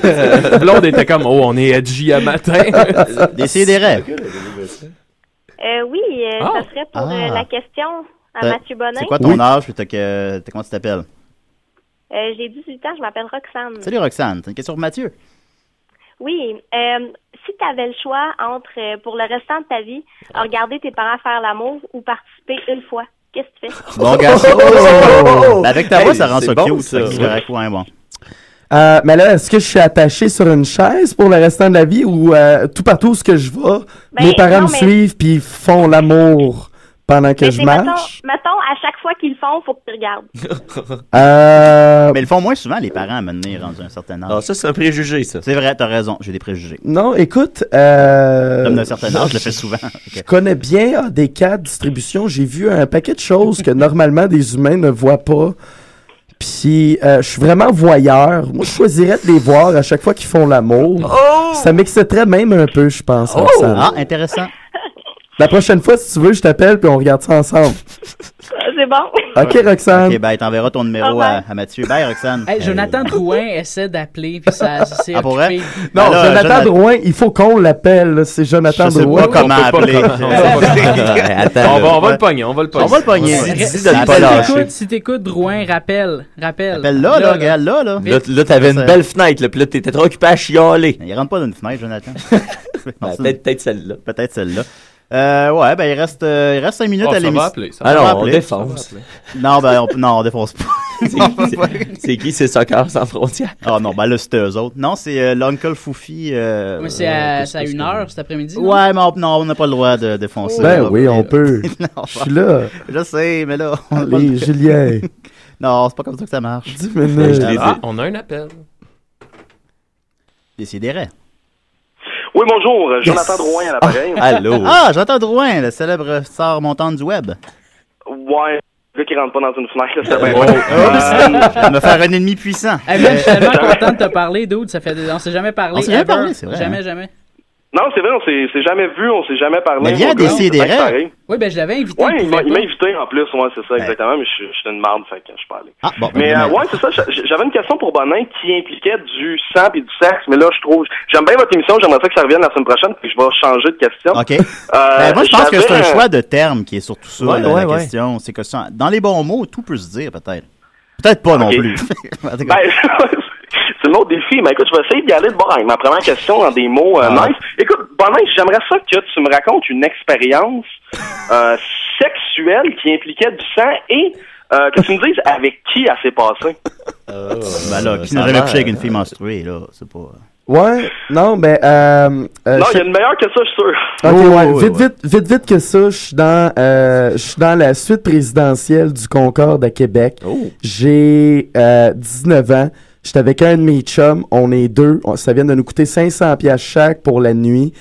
Blonde était comme, oh, on est edgy à matin.
Décidérez.
Oui, ça serait pour la question à Mathieu Bonin.
C'est quoi ton âge? Comment tu t'appelles?
J'ai 18 ans, je m'appelle Roxane.
Salut Roxane, t'as une question pour Mathieu?
Oui, si tu avais le choix entre, pour le restant de ta vie, regarder tes parents faire l'amour ou participer une fois, qu'est-ce que tu fais?
Bon garçon! Ben, avec ta voix, ça rend ça cute, ça. C'est correct, ouais, bon.
Mais là, est-ce que je suis attaché sur une chaise pour le restant de la vie ou tout partout où je vais, mes parents me suivent puis font l'amour pendant que je marche?
Mettons, à chaque fois qu'ils le font, il faut que tu regardes.
Mais ils le font moins souvent, les parents, à mener rendu un certain âge.
Ah, ça, c'est un préjugé, ça.
C'est vrai, t'as raison, j'ai des préjugés.
Non, écoute...
L'homme d'un certain âge, je le fais souvent.
Je connais bien des cas de distribution. J'ai vu un paquet de choses que normalement des humains ne voient pas. Puis, je suis vraiment voyeur. Moi, je choisirais de les voir à chaque fois qu'ils font l'amour. Ça m'exciterait même un peu, je pense.
Ah, intéressant.
La prochaine fois, si tu veux, je t'appelle puis on regarde ça ensemble.
C'est bon.
OK, Roxane.
OK, ben, t'enverras ton numéro à Mathieu. Bye, Roxane.
Hey, Jonathan Drouin essaie d'appeler, puis ça c'est
occupé.
Non, là, Jonathan Drouin, il faut qu'on l'appelle. C'est Jonathan Drouin.
Je sais pas comment appeler.
On va le pogner, on va le pogner.
Si t'écoutes Drouin, rappelle.
Appelle là, regarde là.
Là, t'avais une belle fenêtre, puis là, t'étais trop occupé à chialer.
Il rentre pas dans une fenêtre, Jonathan.
Peut-être celle-là.
Peut-être celle-là. Ouais, ben il reste 5 minutes à l'émission.
Alors, on défonce.
Non, on défonce pas.
C'est qui, c'est Soccer sans frontières?
Ah non, ben là, c'était eux autres. Non, c'est l'Uncle Foufi.
Mais c'est à 1h cet après-midi.
Ouais, mais on n'a pas le droit de défoncer.
Ben oui, on peut. Je suis là.
Je sais, mais là...
Allez, Julien.
Non, c'est pas comme ça que ça marche.
10 minutes.
On a un appel.
Décidérez.
Oui, bonjour, Jonathan Drouin à l'appareil.
Allô.
Ah, Jonathan Drouin, le célèbre star montante du web.
Ouais, le gars qui rentre pas dans une fenêtre, là, c'est bien.
Je vais me faire un ennemi puissant.
Hey, je suis tellement content de te parler, dude. On s'est jamais parlé.
On s'est jamais parlé, c'est vrai.
Jamais.
Non, c'est vrai, on s'est jamais vu, on s'est jamais parlé.
Mais viens Décidérez.
Oui, ben je l'avais invité.
Ouais, il m'a invité en plus, ouais, c'est ça, exactement, mais je suis une marde, fait que je suis pas allé.
Ah, bon,
mais ouais, c'est ça, j'avais une question pour Bonin qui impliquait du sang et du sexe, mais là, j'aime bien votre émission, j'aimerais ça que ça revienne la semaine prochaine, puis je vais changer de question.
OK. Moi, je pense que c'est un choix de terme qui est surtout ça, la question. C'est que dans les bons mots, tout peut se dire, peut-être. Peut-être pas non plus.
C'est un autre défi, mais écoute, je vais essayer d'y aller de bord avec ma première question dans des mots nice. Écoute, Bonin, j'aimerais ça que tu me racontes une expérience sexuelle qui impliquait du sang et que tu me dises avec qui elle s'est passée.
Ben là, qui n'a jamais couché avec une fille menstruée, là, c'est pas...
Ouais, non, ben...
non, il y a une meilleure que ça, je suis sûr.
Ok, vite que ça, je suis dans la suite présidentielle du Concorde à Québec. J'ai 19 ans. J'étais avec un de mes chums, on est deux, ça vient de nous coûter 500$ chaque pour la nuit.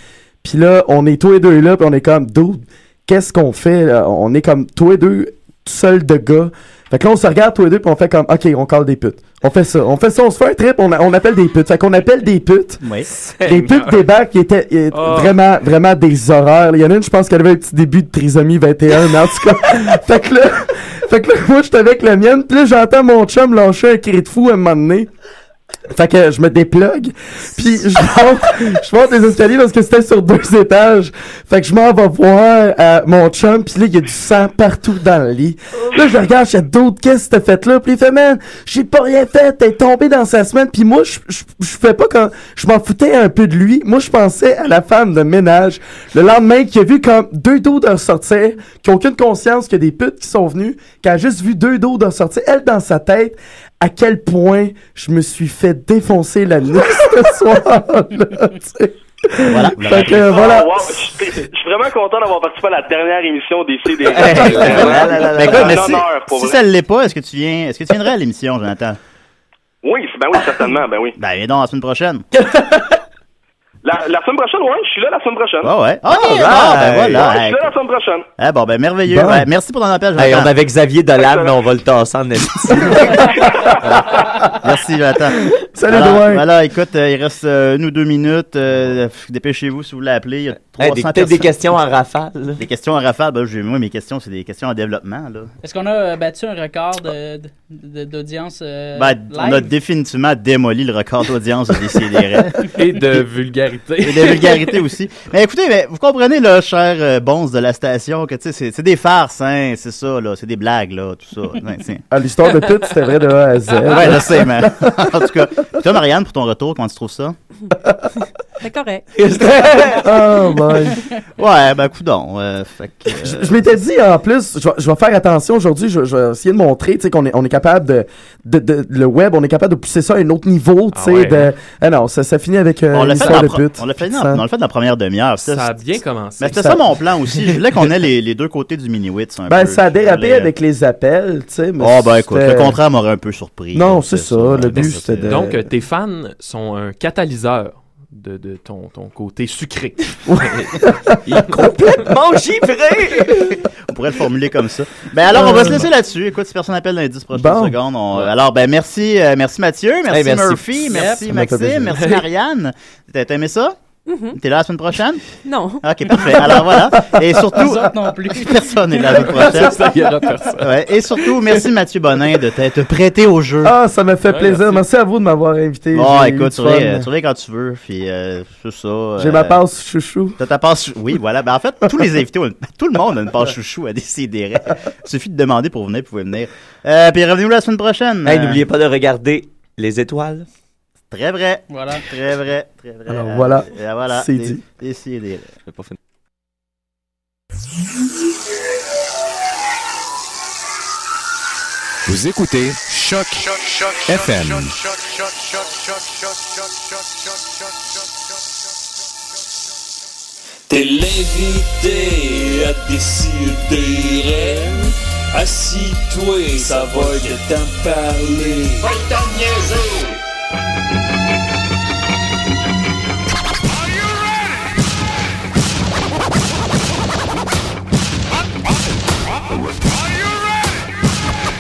Puis là, on est tous les deux là, puis on est comme, dude, qu'est-ce qu'on fait? Là? On est comme tous les deux, seuls de gars. Fait que là, on se regarde tous les deux, puis on fait comme, OK, on cale des putes. On fait ça, on se fait un trip, on appelle des putes. Fait qu'on appelle des putes.
Oui.
Les putes débarquent qui étaient vraiment, vraiment des horreurs. Il y en a une, je pense qu'elle avait un petit début de trisomie 21, mais en tout cas. Fait que là, moi, j'étais avec la mienne, puis là, j'entends mon chum lâcher un cri de fou à un moment donné. Fait que je me déplugue, puis je monte les escaliers parce que c'était sur 2 étages. Fait que je m'en vais voir mon chum, puis là, il y a du sang partout dans le lit. Là, je le regarde, je dis, d'autres, qu'est-ce que t'as fait là? Puis il fait, man, j'ai pas rien fait, t'es tombé dans sa semaine. Puis moi, je fais pas quand je m'en foutais un peu de lui. Moi, je pensais à la femme de ménage. Le lendemain, qui a vu comme 2 dos de ressortir, qui a aucune conscience qu'il y a des putes qui sont venues, qui a juste vu 2 dos de ressortir. Elle, dans sa tête, à quel point je me suis fait défoncer la nuit ce soir-là, tu sais.
Voilà.
Fait que, voilà.
Wow. Je suis vraiment content d'avoir participé à la dernière émission des CD.
Mais si ça ne l'est pas, est-ce que tu viendrais à l'émission, Jonathan?
Oui, certainement, ben oui.
Ben, viens donc la semaine prochaine.
La semaine prochaine, oui, je suis là la semaine prochaine.
Ah ouais.
Ben voilà.
Ouais,
je suis là la semaine prochaine.
Bon, ben merveilleux.
Bon.
Ouais, merci pour ton appel, Jonathan.
Hey, on avait Xavier Dolan, mais on va le tasser en esti.
Merci, Jonathan.
Salut, Dwayne.
Voilà, écoute, il reste 1 ou 2 minutes. Dépêchez-vous si vous voulez appeler. Il y a 300
peut-être des questions en rafale.
Des questions en rafale. Ben, moi, mes questions, c'est des questions en développement. Là.
Est-ce qu'on a battu un record d'audience live?
On a définitivement démoli le record d'audience de Décideret.
Et de vulgarité.
Et de vulgarité aussi. Mais écoutez, vous comprenez, là, chers bons de la station, que c'est des farces, hein, c'est ça, là, c'est des blagues, là, tout ça. Ouais,
l'histoire de tout, c'était vrai de A à Z.
Ouais, je sais, mais en tout cas. Toi, Marianne, pour ton retour, comment tu trouves ça?
C'est correct.
Oh my.
Ouais, ben, coudonc.
Je m'étais dit, en plus, je vais faire attention aujourd'hui, je vais essayer de montrer, tu sais, qu'on est capable le web, on est capable de pousser ça à un autre niveau, tu sais, non, ça finit avec une histoire de pute.
On l'a fait dans la première demi-heure.
Ça a bien commencé.
Mais c'était ça mon plan aussi. Je voulais qu'on ait les deux côtés du mini-witz un peu.
Ben, ça a dérapé avec les appels, tu sais.
Ben, écoute, le contraire m'aurait un peu surpris.
Non, c'est ça. Le but, c'était de...
Donc, tes fans sont un catalyseur de ton côté sucré.
Il est complètement givré!
On pourrait le formuler comme ça. Ben alors, on va se laisser là-dessus. Écoute, si personne appelle dans les 10 prochaines secondes. Alors, ben merci Mathieu, merci Murphy, merci Maxime, merci Marianne. T'as aimé ça?
Mm-hmm.
T'es là la semaine prochaine?
Non.
Ok, parfait. Alors voilà. Et surtout,
non plus.
personne n'est là la semaine prochaine.
Ça, il y aura personne.
Ouais. Et surtout, merci Mathieu Bonin de t'être prêté au jeu.
Ah, ça m'a fait plaisir. Merci à vous de m'avoir invité.
Écoute, tu reviens quand tu veux. Puis c'est ça.
J'ai ma passe chouchou.
T'as ta passe oui, voilà. Ben en fait, tous les invités, tout le monde a une passe chouchou à décider. Il suffit de demander pour venir, vous pouvez venir. Puis revenez-nous la semaine prochaine.
Hey, n'oubliez pas de regarder les étoiles.
Très vrai.
Voilà.
Très vrai.
Alors voilà.
C'est
dit.
Décidé.
Je vais pas finir.
Vous écoutez Choc FM.
T'es l'invité à décider. Assis-toi, ça va que t'en parler. Va t'en niaiser!